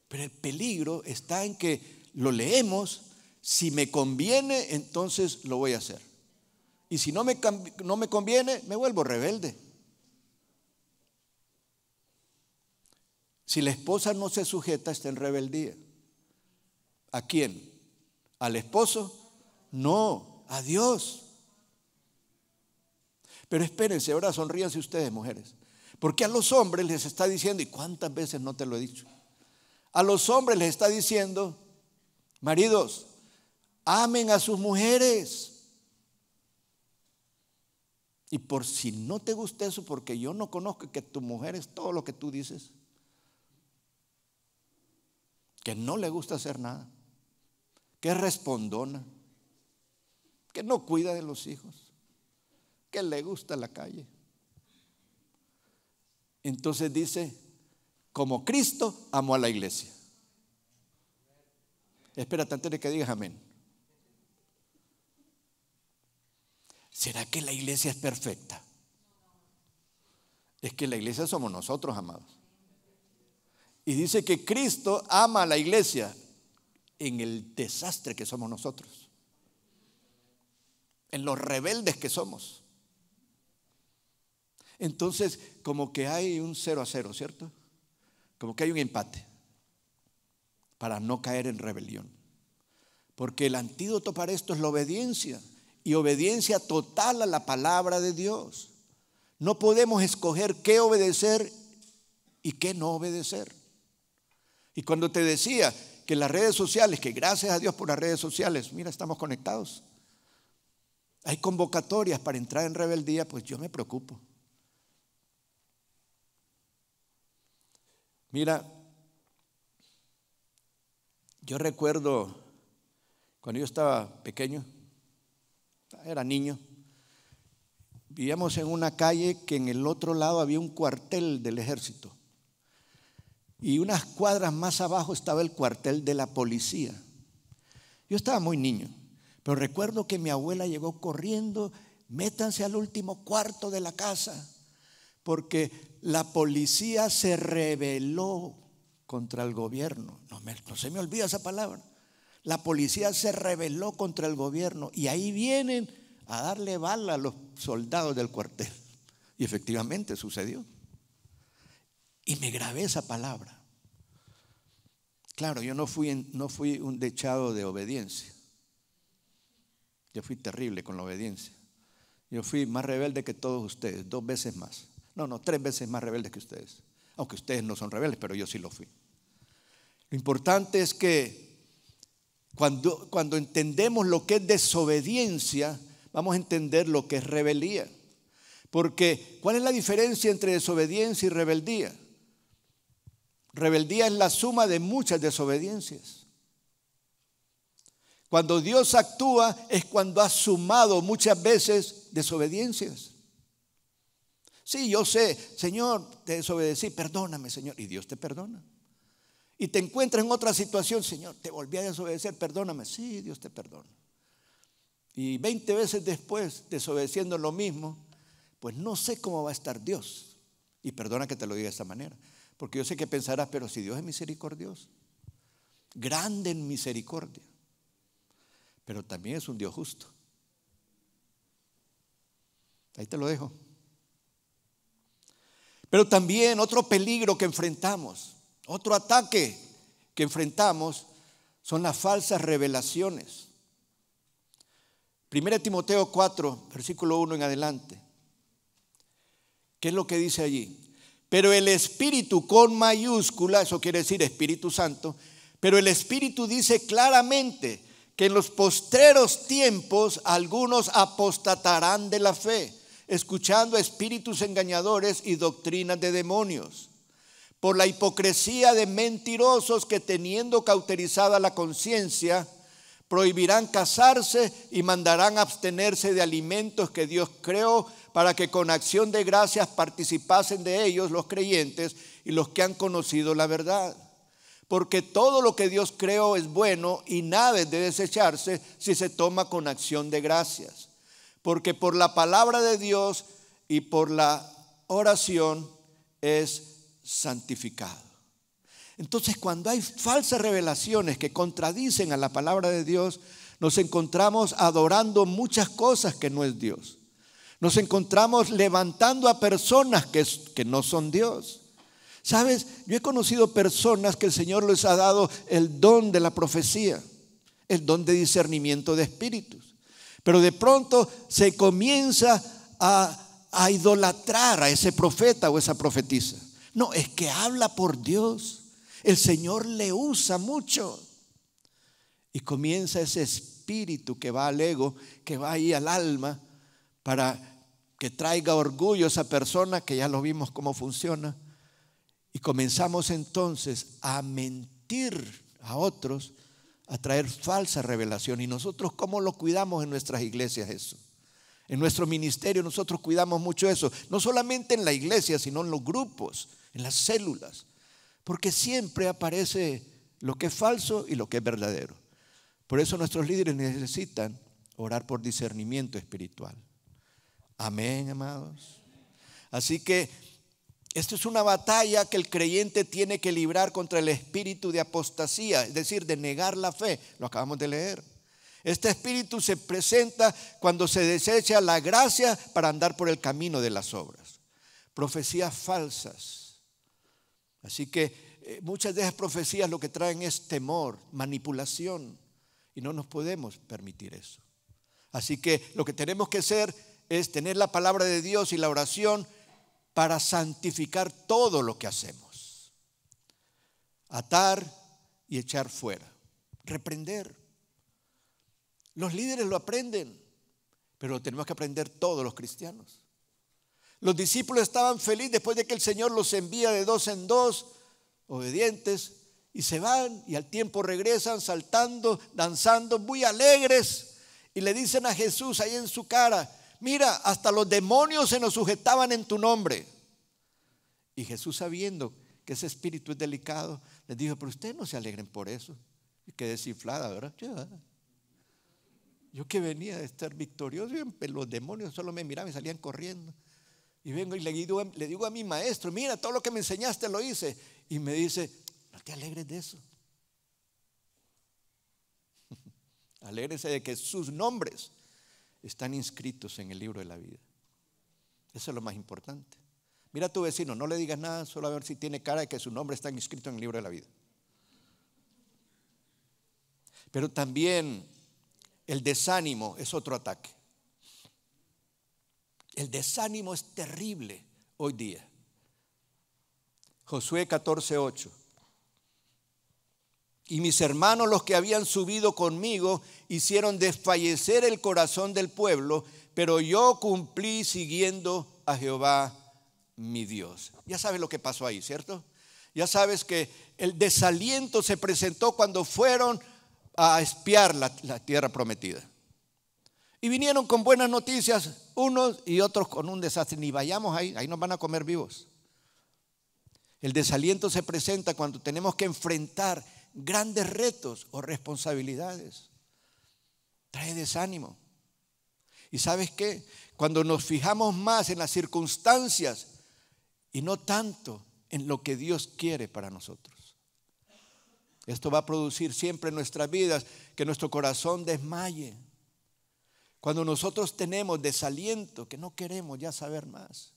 Pero el peligro está en que lo leemos, si me conviene, entonces lo voy a hacer. Y si no me conviene, me vuelvo rebelde. Si la esposa no se sujeta, está en rebeldía. ¿A quién? ¿Al esposo? No, a Dios. Pero espérense, ahora sonríanse ustedes, mujeres. Porque a los hombres les está diciendo, ¿y cuántas veces no te lo he dicho? A los hombres les está diciendo, maridos, amen a sus mujeres. Y por si no te gusta eso, porque yo no conozco que tu mujer es todo lo que tú dices, que no le gusta hacer nada, que es respondona, que no cuida de los hijos, que le gusta la calle. Entonces dice, como Cristo amó a la iglesia. Espérate antes de que digas amén. ¿Será que la iglesia es perfecta? Es que la iglesia somos nosotros, amados. Y dice que Cristo ama a la iglesia en el desastre que somos nosotros, en los rebeldes que somos. Entonces, como que hay un 0-0, ¿cierto? Como que hay un empate para no caer en rebelión. Porque el antídoto para esto es la obediencia, y obediencia total a la palabra de Dios. No podemos escoger qué obedecer y qué no obedecer. Y cuando te decía que las redes sociales, que gracias a Dios por las redes sociales, mira, estamos conectados, hay convocatorias para entrar en rebeldía, pues yo me preocupo. Mira, yo recuerdo cuando yo estaba pequeño, era niño, vivíamos en una calle que en el otro lado había un cuartel del ejército. y unas cuadras más abajo estaba el cuartel de la policía. Yo estaba muy niño, pero recuerdo que mi abuela llegó corriendo: métanse al último cuarto de la casa, porque la policía se rebeló contra el gobierno. No se me olvida esa palabra. La policía se rebeló contra el gobierno y ahí vienen a darle bala a los soldados del cuartel. Y efectivamente sucedió. Y me grabé esa palabra. Claro, yo no fui un dechado de obediencia. Yo fui terrible con la obediencia. Yo fui más rebelde que todos ustedes, 2 veces más. No, 3 veces más rebelde que ustedes. Aunque ustedes no son rebeldes, pero yo sí lo fui. Lo importante es que cuando entendemos lo que es desobediencia, vamos a entender lo que es rebeldía. Porque ¿cuál es la diferencia entre desobediencia y rebeldía? Rebeldía es la suma de muchas desobediencias. Cuando Dios actúa es cuando ha sumado muchas veces desobediencias. Sí, yo sé, Señor, te desobedecí, perdóname, Señor, y Dios te perdona. Y te encuentras en otra situación: Señor, te volví a desobedecer, perdóname. Sí, Dios te perdona. Y 20 veces después, desobedeciendo lo mismo, pues no sé cómo va a estar Dios. Y perdona que te lo diga de esta manera, porque yo sé que pensarás: pero si Dios es misericordioso, grande en misericordia, pero también es un Dios justo. Ahí te lo dejo. Pero también otro peligro que enfrentamos, otro ataque que enfrentamos, son las falsas revelaciones. 1 Timoteo 4, versículo 1 en adelante. ¿Qué es lo que dice allí? Pero el Espíritu, con mayúscula, eso quiere decir Espíritu Santo, pero el Espíritu dice claramente que en los postreros tiempos algunos apostatarán de la fe, escuchando espíritus engañadores y doctrinas de demonios, por la hipocresía de mentirosos que, teniendo cauterizada la conciencia, prohibirán casarse y mandarán abstenerse de alimentos que Dios creó, para que con acción de gracias participasen de ellos los creyentes y los que han conocido la verdad. Porque todo lo que Dios creó es bueno y nada es de desecharse si se toma con acción de gracias. Porque por la palabra de Dios y por la oración es santificado. Entonces, cuando hay falsas revelaciones que contradicen a la palabra de Dios, nos encontramos adorando muchas cosas que no es Dios. Nos encontramos levantando a personas que no son Dios. ¿Sabes? Yo he conocido personas que el Señor les ha dado el don de la profecía, el don de discernimiento de espíritus. Pero de pronto se comienza a idolatrar a ese profeta o esa profetisa. No, es que habla por Dios. El Señor le usa mucho. Y comienza ese espíritu que va al ego, que va ahí al alma, para que traiga orgullo a esa persona, que ya lo vimos cómo funciona. Y comenzamos entonces a mentir a otros, a traer falsa revelación. ¿Y nosotros cómo lo cuidamos en nuestras iglesias eso? En nuestro ministerio nosotros cuidamos mucho eso. No solamente en la iglesia, sino en los grupos, en las células. Porque siempre aparece lo que es falso y lo que es verdadero. Por eso nuestros líderes necesitan orar por discernimiento espiritual. Amén, amados. Así que esto es una batalla que el creyente tiene que librar contra el espíritu de apostasía, es decir, de negar la fe. Lo acabamos de leer. Este espíritu se presenta cuando se desecha la gracia para andar por el camino de las obras. Profecías falsas. Así que muchas de esas profecías lo que traen es temor, manipulación, y no nos podemos permitir eso. Así que lo que tenemos que hacer es tener la palabra de Dios y la oración para santificar todo lo que hacemos. Atar y echar fuera. Reprender. Los líderes lo aprenden, pero lo tenemos que aprender todos los cristianos. Los discípulos estaban felices después de que el Señor los envía de 2 en 2, obedientes, y se van y al tiempo regresan saltando, danzando, muy alegres, y le dicen a Jesús ahí en su cara: mira, hasta los demonios se nos sujetaban en tu nombre. Y Jesús, sabiendo que ese espíritu es delicado. Les dijo, pero ustedes no se alegren por eso. Y quedé desinflada, ¿verdad? Yo que venía de estar victorioso, los demonios solo me miraban y salían corriendo. Y vengo y le digo a mi maestro, mira, todo lo que me enseñaste lo hice. Y me dice, no te alegres de eso. Alégrense de que sus nombres están inscritos en el libro de la vida. Eso es lo más importante. Mira a tu vecino, no le digas nada, solo a ver si tiene cara de que su nombre está inscrito en el libro de la vida. Pero también el desánimo es otro ataque. El desánimo es terrible hoy día. Josué 14:8. Y mis hermanos, los que habían subido conmigo, hicieron desfallecer el corazón del pueblo, pero yo cumplí siguiendo a Jehová mi Dios. Ya sabes lo que pasó ahí, ¿cierto? Ya sabes que el desaliento se presentó cuando fueron a espiar la tierra prometida. Y vinieron con buenas noticias, unos y otros con un desastre. Ni vayamos ahí nos van a comer vivos. El desaliento se presenta cuando tenemos que enfrentar grandes retos o responsabilidades. Trae desánimo. ¿Y sabes qué? Cuando nos fijamos más en las circunstancias y no tanto en lo que Dios quiere para nosotros. Esto va a producir siempre en nuestras vidas que nuestro corazón desmaye. Cuando nosotros tenemos desaliento, que no queremos ya saber más.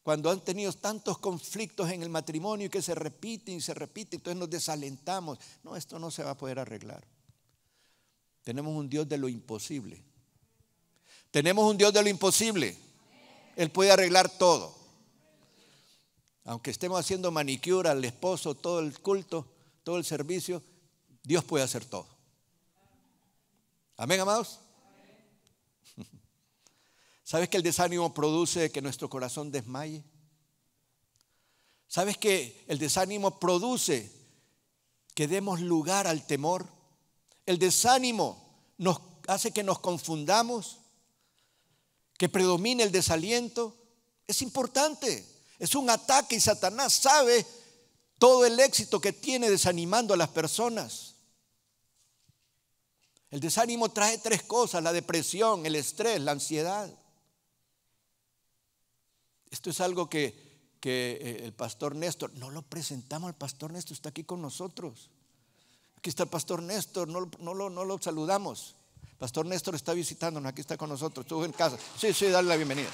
Cuando han tenido tantos conflictos en el matrimonio que se repiten y se repiten, entonces nos desalentamos. No, esto no se va a poder arreglar. Tenemos un Dios de lo imposible. Tenemos un Dios de lo imposible. Él puede arreglar todo. Aunque estemos haciendo manicura al esposo, todo el culto, todo el servicio, Dios puede hacer todo. Amén, amados. ¿Sabes que el desánimo produce que nuestro corazón desmaye? ¿Sabes que el desánimo produce que demos lugar al temor? El desánimo nos hace que nos confundamos, que predomine el desaliento. Es importante, es un ataque y Satanás sabe todo el éxito que tiene desanimando a las personas. El desánimo trae tres cosas: la depresión, el estrés, la ansiedad. Esto es algo que el pastor Néstor, no lo presentamos al pastor Néstor, está aquí con nosotros. Aquí está el pastor Néstor, no lo saludamos. Pastor Néstor está visitándonos, aquí está con nosotros, estuvo en casa. Sí, dale la bienvenida.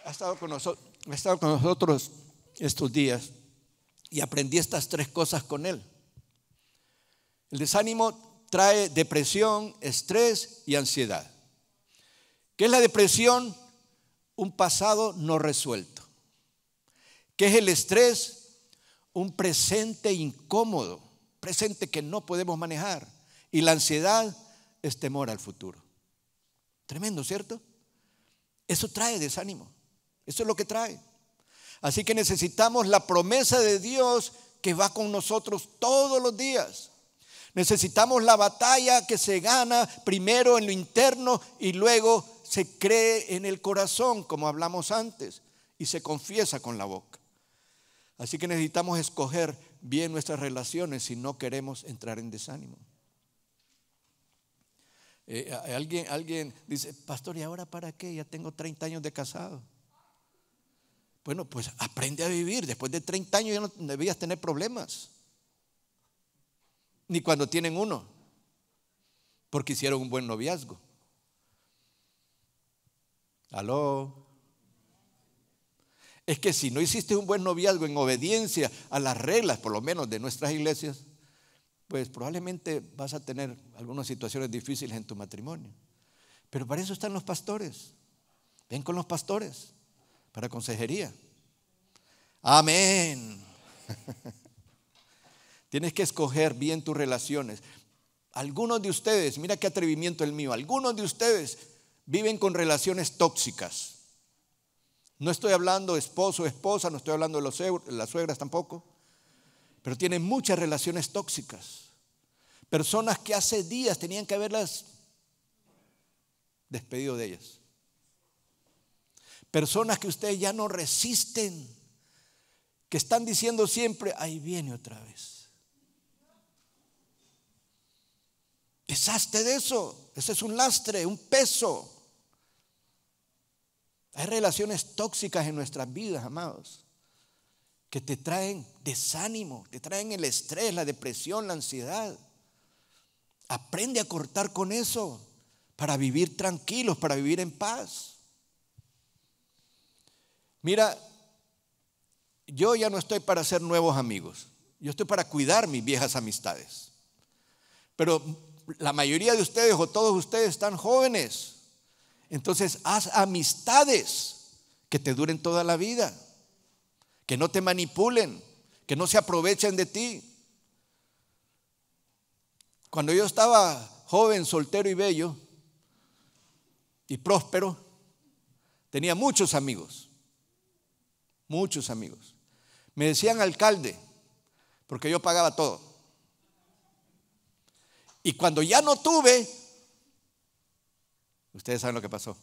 Ha estado con nosotros estos días y aprendí estas tres cosas con él. El desánimo trae depresión, estrés y ansiedad. ¿Qué es la depresión? Un pasado no resuelto. ¿Qué es el estrés? Un presente incómodo, presente que no podemos manejar. Y la ansiedad es temor al futuro. Tremendo, ¿cierto? Eso trae desánimo. Eso es lo que trae. Así que necesitamos la promesa de Dios que va con nosotros todos los días. Necesitamos la batalla que se gana primero en lo interno y luego se cree en el corazón, como hablamos antes, y se confiesa con la boca. Así que necesitamos escoger bien nuestras relaciones si no queremos entrar en desánimo. Alguien dice, pastor, ¿y ahora para qué? Ya tengo 30 años de casado. Bueno, pues aprende a vivir. Después de 30 años ya no debías tener problemas. Ni cuando tienen uno, porque hicieron un buen noviazgo. ¿Aló? Es que si no hiciste un buen noviazgo en obediencia a las reglas, por lo menos de nuestras iglesias, pues probablemente vas a tener algunas situaciones difíciles en tu matrimonio. Pero para eso están los pastores. Ven con los pastores para consejería. Amén. Tienes que escoger bien tus relaciones. Algunos de ustedes, mira qué atrevimiento el mío, algunos de ustedes viven con relaciones tóxicas. No estoy hablando de esposo o esposa, no estoy hablando de las suegras tampoco, pero tienen muchas relaciones tóxicas. Personas que hace días tenían que haberlas despedido de ellas. Personas que ustedes ya no resisten, que están diciendo siempre, ahí viene otra vez. Deshazte de eso. Ese es un lastre, un peso. Hay relaciones tóxicas en nuestras vidas, amados, que te traen desánimo, te traen el estrés, la depresión, la ansiedad. Aprende a cortar con eso para vivir tranquilos, para vivir en paz. Mira, yo ya no estoy para hacer nuevos amigos. Yo estoy para cuidar mis viejas amistades. Pero la mayoría de ustedes o todos ustedes están jóvenes. Entonces, haz amistades que te duren toda la vida, que no te manipulen, que no se aprovechen de ti. Cuando yo estaba joven, soltero y bello y próspero, tenía muchos amigos. Me decían alcalde, porque yo pagaba todo. Y cuando ya no tuve, ustedes saben lo que pasó.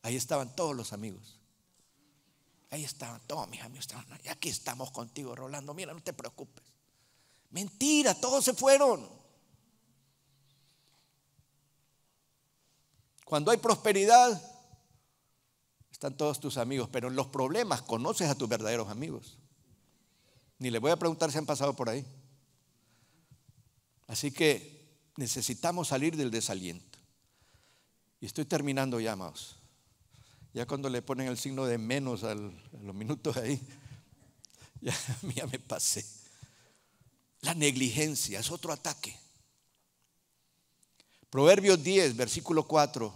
Ahí estaban todos los amigos. Ahí estaban todos mis amigos. Y aquí estamos contigo, Rolando. Mira, no te preocupes. Mentira, todos se fueron. Cuando hay prosperidad, están todos tus amigos. Pero en los problemas conoces a tus verdaderos amigos. Ni les voy a preguntar si han pasado por ahí. Así que necesitamos salir del desaliento. Y estoy terminando ya, amados. Ya cuando le ponen el signo de menos a los minutos ahí, ya me pasé. La negligencia es otro ataque. Proverbios 10, versículo 4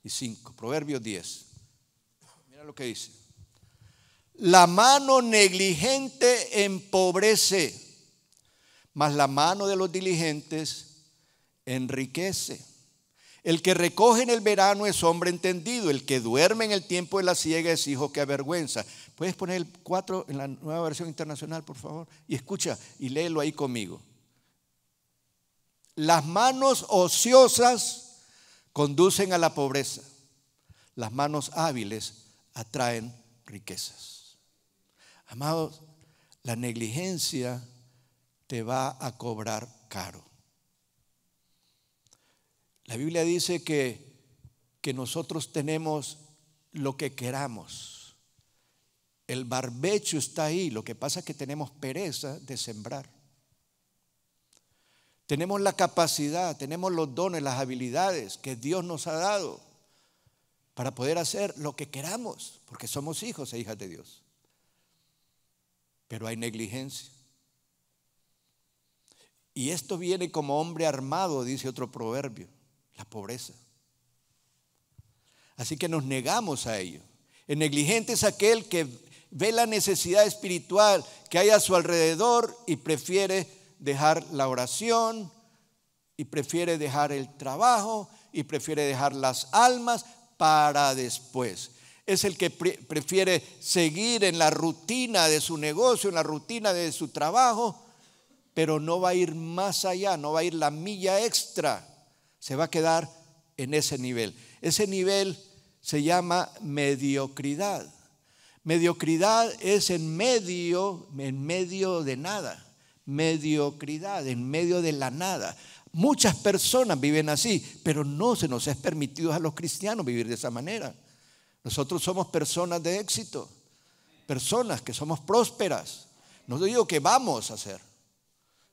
y 5. Proverbios 10. Mira lo que dice. La mano negligente empobrece, mas la mano de los diligentes enriquece. El que recoge en el verano es hombre entendido. El que duerme en el tiempo de la siega es hijo que avergüenza. ¿Puedes poner el 4 en la nueva versión internacional, por favor? Y escucha y léelo ahí conmigo. Las manos ociosas conducen a la pobreza. Las manos hábiles atraen riquezas. Amados, la negligencia te va a cobrar caro. La Biblia dice que nosotros tenemos lo que queramos. El barbecho está ahí, lo que pasa es que tenemos pereza de sembrar. Tenemos la capacidad, tenemos los dones, las habilidades que Dios nos ha dado para poder hacer lo que queramos, porque somos hijos e hijas de Dios. Pero hay negligencia. Y esto viene como hombre armado, dice otro proverbio. La pobreza. Así que nos negamos a ello. El negligente es aquel que ve la necesidad espiritual que hay a su alrededor y prefiere dejar la oración, y prefiere dejar el trabajo, y prefiere dejar las almas para después. Es el que prefiere seguir en la rutina de su negocio, en la rutina de su trabajo, pero no va a ir más allá, no va a ir la milla extra. Se va a quedar en ese nivel. Ese nivel se llama mediocridad. Mediocridad es en medio de nada. Mediocridad, en medio de la nada. Muchas personas viven así, pero no se nos es permitido a los cristianos vivir de esa manera. Nosotros somos personas de éxito, personas que somos prósperas. No digo que vamos a ser.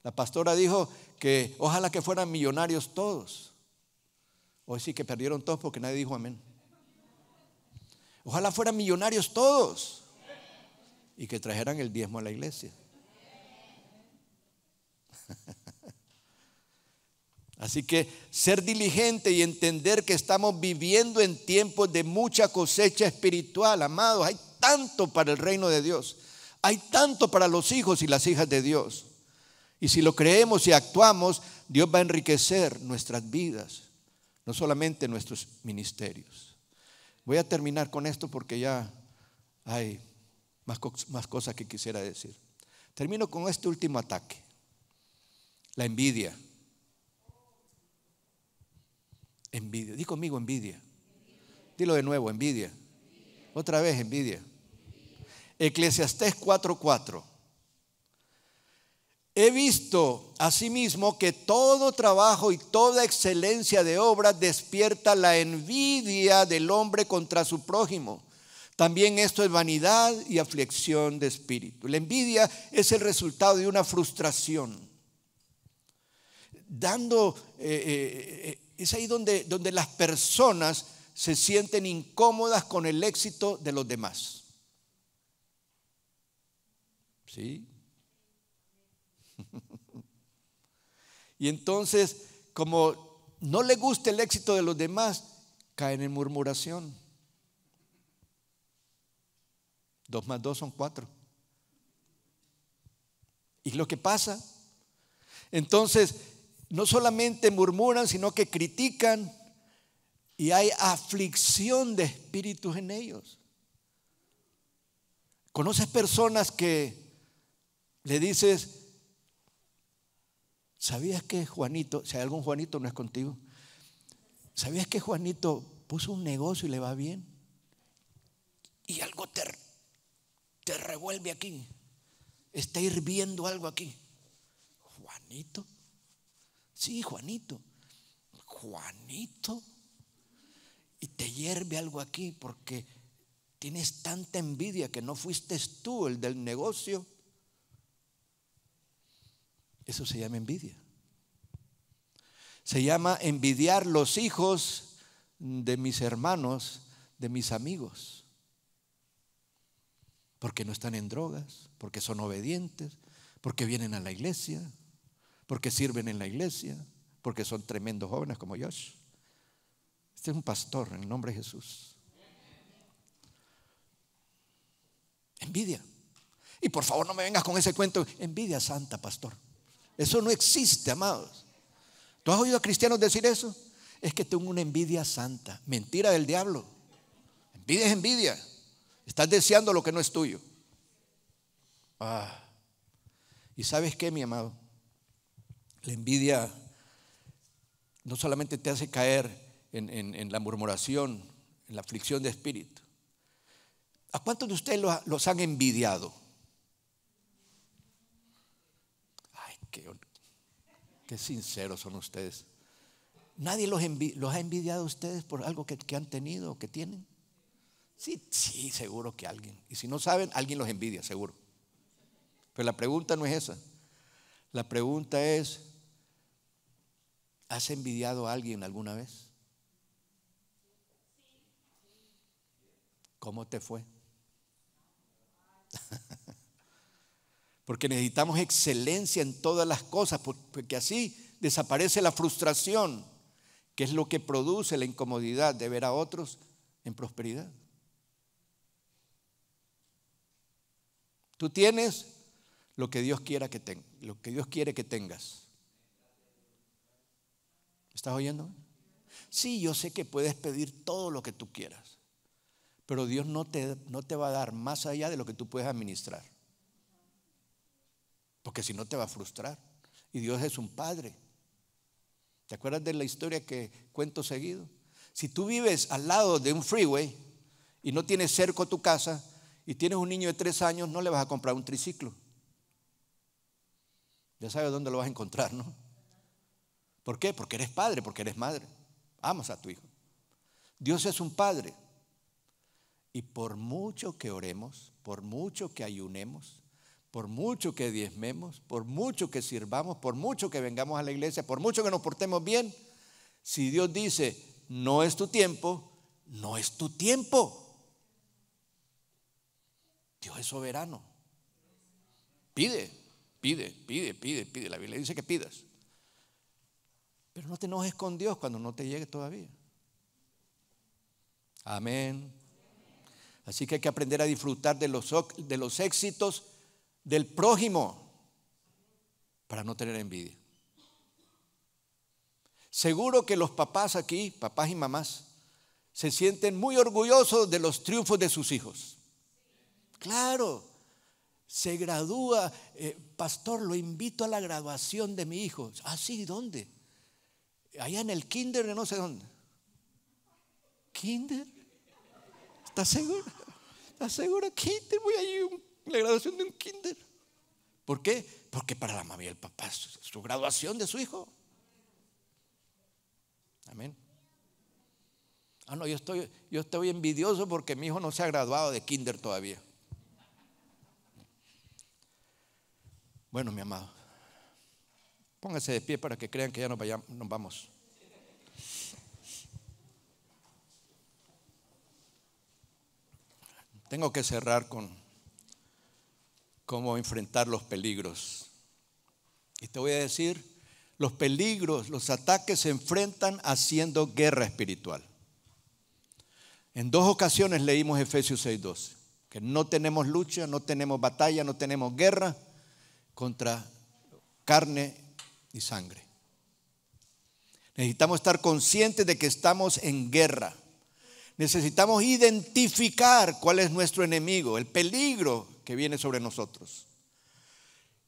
La pastora dijo que ojalá que fueran millonarios todos. Hoy sí que perdieron todos porque nadie dijo amén. Ojalá fueran millonarios todos y que trajeran el diezmo a la iglesia. Así que ser diligente y entender que estamos viviendo en tiempos de mucha cosecha espiritual, amados. Hay tanto para el reino de Dios. Hay tanto para los hijos y las hijas de Dios. Y si lo creemos y actuamos, Dios va a enriquecer nuestras vidas. No solamente nuestros ministerios. Voy a terminar con esto porque ya hay más cosas que quisiera decir. Termino con este último ataque. La envidia. Envidia. Di conmigo envidia. Dilo de nuevo, envidia. Otra vez, envidia. Eclesiastés 4:4. He visto asimismo que todo trabajo y toda excelencia de obras despierta la envidia del hombre contra su prójimo. También esto es vanidad y aflicción de espíritu. La envidia es el resultado de una frustración. Es ahí donde las personas se sienten incómodas con el éxito de los demás. ¿Sí? Y entonces, como no le gusta el éxito de los demás, caen en murmuración. 2 más 2 son 4. ¿Y lo que pasa? Entonces, no solamente murmuran, sino que critican, y hay aflicción de espíritus en ellos. ¿Conoces personas que le dices: ¿sabías que Juanito, si hay algún Juanito, no es contigo, ¿sabías que Juanito puso un negocio y le va bien? Y algo te revuelve aquí, está hirviendo algo aquí. ¿Juanito? Sí, Juanito. Juanito. Y te hierve algo aquí porque tienes tanta envidia que no fuiste tú el del negocio. Eso se llama envidia. Se llama envidiar los hijos de mis hermanos, de mis amigos, porque no están en drogas, porque son obedientes, porque vienen a la iglesia, porque sirven en la iglesia, porque son tremendos jóvenes como Josh. Este es un pastor en el nombre de Jesús. Envidia. Y por favor no me vengas con ese cuento, envidia santa, pastor. Eso no existe, amados. ¿Tú has oído a cristianos decir eso? Es que tengo una envidia santa. Mentira del diablo. Envidia es envidia. Estás deseando lo que no es tuyo. ¿Y sabes qué, mi amado? La envidia no solamente te hace caer en la murmuración, en la aflicción de espíritu. ¿A cuántos de ustedes los han envidiado? Ay, qué sinceros son ustedes. ¿Nadie los ha envidiado a ustedes por algo que han tenido o que tienen? Sí, seguro que alguien. Y si no saben, alguien los envidia, seguro. Pero la pregunta no es esa. La pregunta es: ¿has envidiado a alguien alguna vez? ¿Cómo te fue? Porque necesitamos excelencia en todas las cosas, porque así desaparece la frustración, que es lo que produce la incomodidad de ver a otros en prosperidad. Tú tienes lo que Dios quiere que tengas. ¿Estás oyendo? Sí, yo sé que puedes pedir todo lo que tú quieras, pero Dios no te va a dar más allá de lo que tú puedes administrar, porque si no te va a frustrar. Y Dios es un padre. ¿Te acuerdas de la historia que cuento seguido? Si tú vives al lado de un freeway y no tienes cerca tu casa y tienes un niño de 3 años, no le vas a comprar un triciclo. Ya sabes dónde lo vas a encontrar, ¿no? ¿Por qué? Porque eres padre, porque eres madre. Amas a tu hijo. Dios es un padre. Y por mucho que oremos, por mucho que ayunemos, por mucho que diezmemos, por mucho que sirvamos, por mucho que vengamos a la iglesia, por mucho que nos portemos bien, si Dios dice no es tu tiempo, no es tu tiempo. Dios es soberano. Pide. La Biblia dice que pidas. Pero no te enojes con Dios cuando no te llegue todavía. Amén. Así que hay que aprender a disfrutar de los éxitos del prójimo para no tener envidia. Seguro que los papás aquí, papás y mamás, se sienten muy orgullosos de los triunfos de sus hijos. Claro, se gradúa, pastor, lo invito a la graduación de mi hijo. Sí, ¿dónde? Allá en el kinder de no sé dónde. ¿Kinder? ¿Estás seguro? asegura kinder, voy a ir a la graduación de un kinder. ¿Por qué? Porque para la mamá y el papá es su graduación de su hijo. Amén. No, yo estoy envidioso porque mi hijo no se ha graduado de kinder todavía. Bueno, mi amado, póngase de pie para que crean que ya nos vamos. Tengo que cerrar con cómo enfrentar los peligros. Y te voy a decir, los peligros, los ataques se enfrentan haciendo guerra espiritual. En 2 ocasiones leímos Efesios 6:12, que no tenemos lucha, no tenemos batalla, no tenemos guerra contra carne y sangre. Necesitamos estar conscientes de que estamos en guerra. Necesitamos identificar cuál es nuestro enemigo, el peligro que viene sobre nosotros.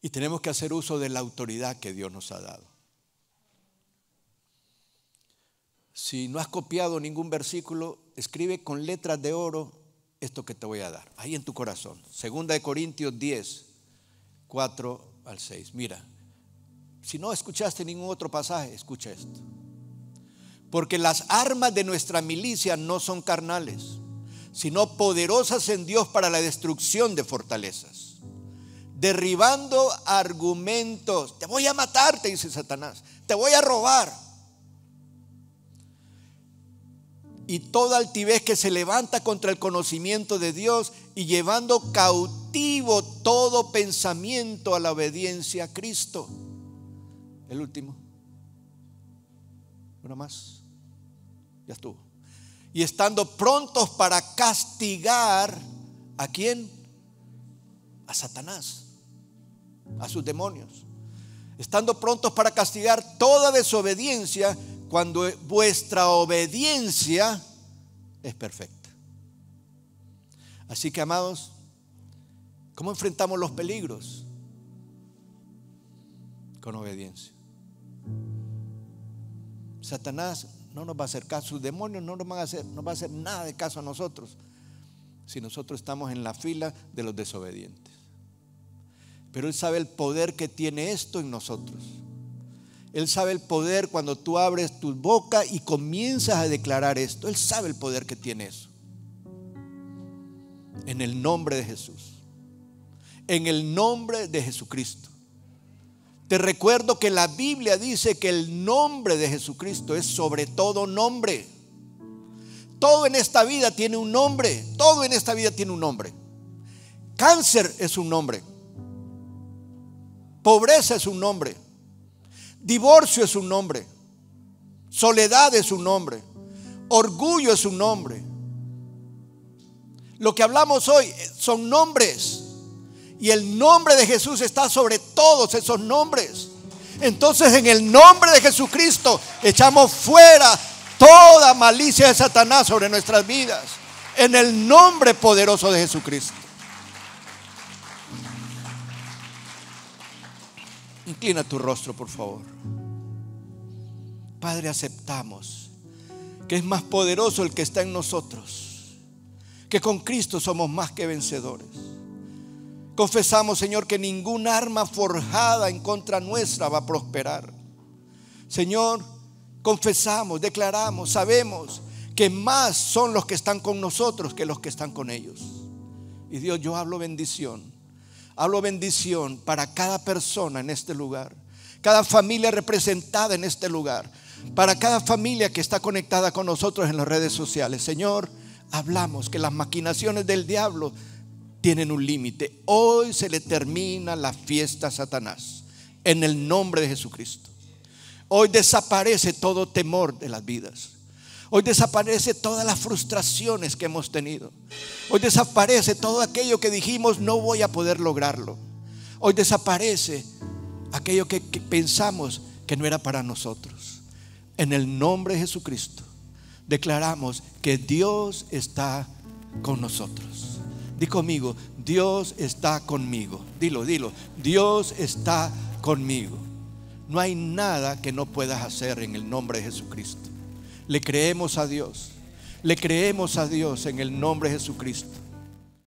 Y tenemos que hacer uso de la autoridad que Dios nos ha dado. Si no has copiado ningún versículo, escribe con letras de oro esto que te voy a dar, ahí en tu corazón. 2 Corintios 10, 4 al 6. Mira, si no escuchaste ningún otro pasaje, escucha esto. Porque las armas de nuestra milicia no son carnales, sino poderosas en Dios para la destrucción de fortalezas, derribando argumentos. Te voy a matar, te dice Satanás, te voy a robar. Y toda altivez que se levanta contra el conocimiento de Dios, y llevando cautivo todo pensamiento a la obediencia a Cristo. El último. Uno más. Ya estuvo. Y estando prontos para castigar ¿a quién? A Satanás, a sus demonios. Estando prontos para castigar toda desobediencia cuando vuestra obediencia es perfecta. Así que, amados, ¿cómo enfrentamos los peligros? Con obediencia. Satanás no nos va a hacer caso, sus demonios no va a hacer nada de caso a nosotros si nosotros estamos en la fila de los desobedientes. Pero Él sabe el poder que tiene esto en nosotros. Él sabe el poder cuando tú abres tu boca y comienzas a declarar esto. Él sabe el poder que tiene eso. En el nombre de Jesús. En el nombre de Jesucristo. Te recuerdo que la Biblia dice que el nombre de Jesucristo es sobre todo nombre. Todo en esta vida tiene un nombre. Todo en esta vida tiene un nombre. Cáncer es un nombre. Pobreza es un nombre. Divorcio es un nombre. Soledad es un nombre. Orgullo es un nombre. Lo que hablamos hoy son nombres. Y el nombre de Jesús está sobre todos esos nombres. Entonces, en el nombre de Jesucristo echamos fuera toda malicia de Satanás sobre nuestras vidas. En el nombre poderoso de Jesucristo. Inclina tu rostro, por favor. Padre, aceptamos que es más poderoso el que está en nosotros, que con Cristo somos más que vencedores. Confesamos, Señor, que ningún arma forjada en contra nuestra va a prosperar. Señor, confesamos, declaramos, sabemos que más son los que están con nosotros que los que están con ellos. Y Dios, yo hablo bendición. Hablo bendición para cada persona en este lugar, cada familia representada en este lugar, para cada familia que está conectada con nosotros en las redes sociales. Señor, hablamos que las maquinaciones del diablo tienen un límite. Hoy se le termina la fiesta a Satanás en el nombre de Jesucristo. Hoy desaparece todo temor de las vidas. Hoy desaparece todas las frustraciones que hemos tenido. Hoy desaparece todo aquello que dijimos no voy a poder lograrlo. Hoy desaparece aquello que pensamos que no era para nosotros. En el nombre de Jesucristo declaramos que Dios está con nosotros. Di conmigo, Dios está conmigo. Dilo, Dios está conmigo. No hay nada que no puedas hacer en el nombre de Jesucristo. Le creemos a Dios. Le creemos a Dios en el nombre de Jesucristo.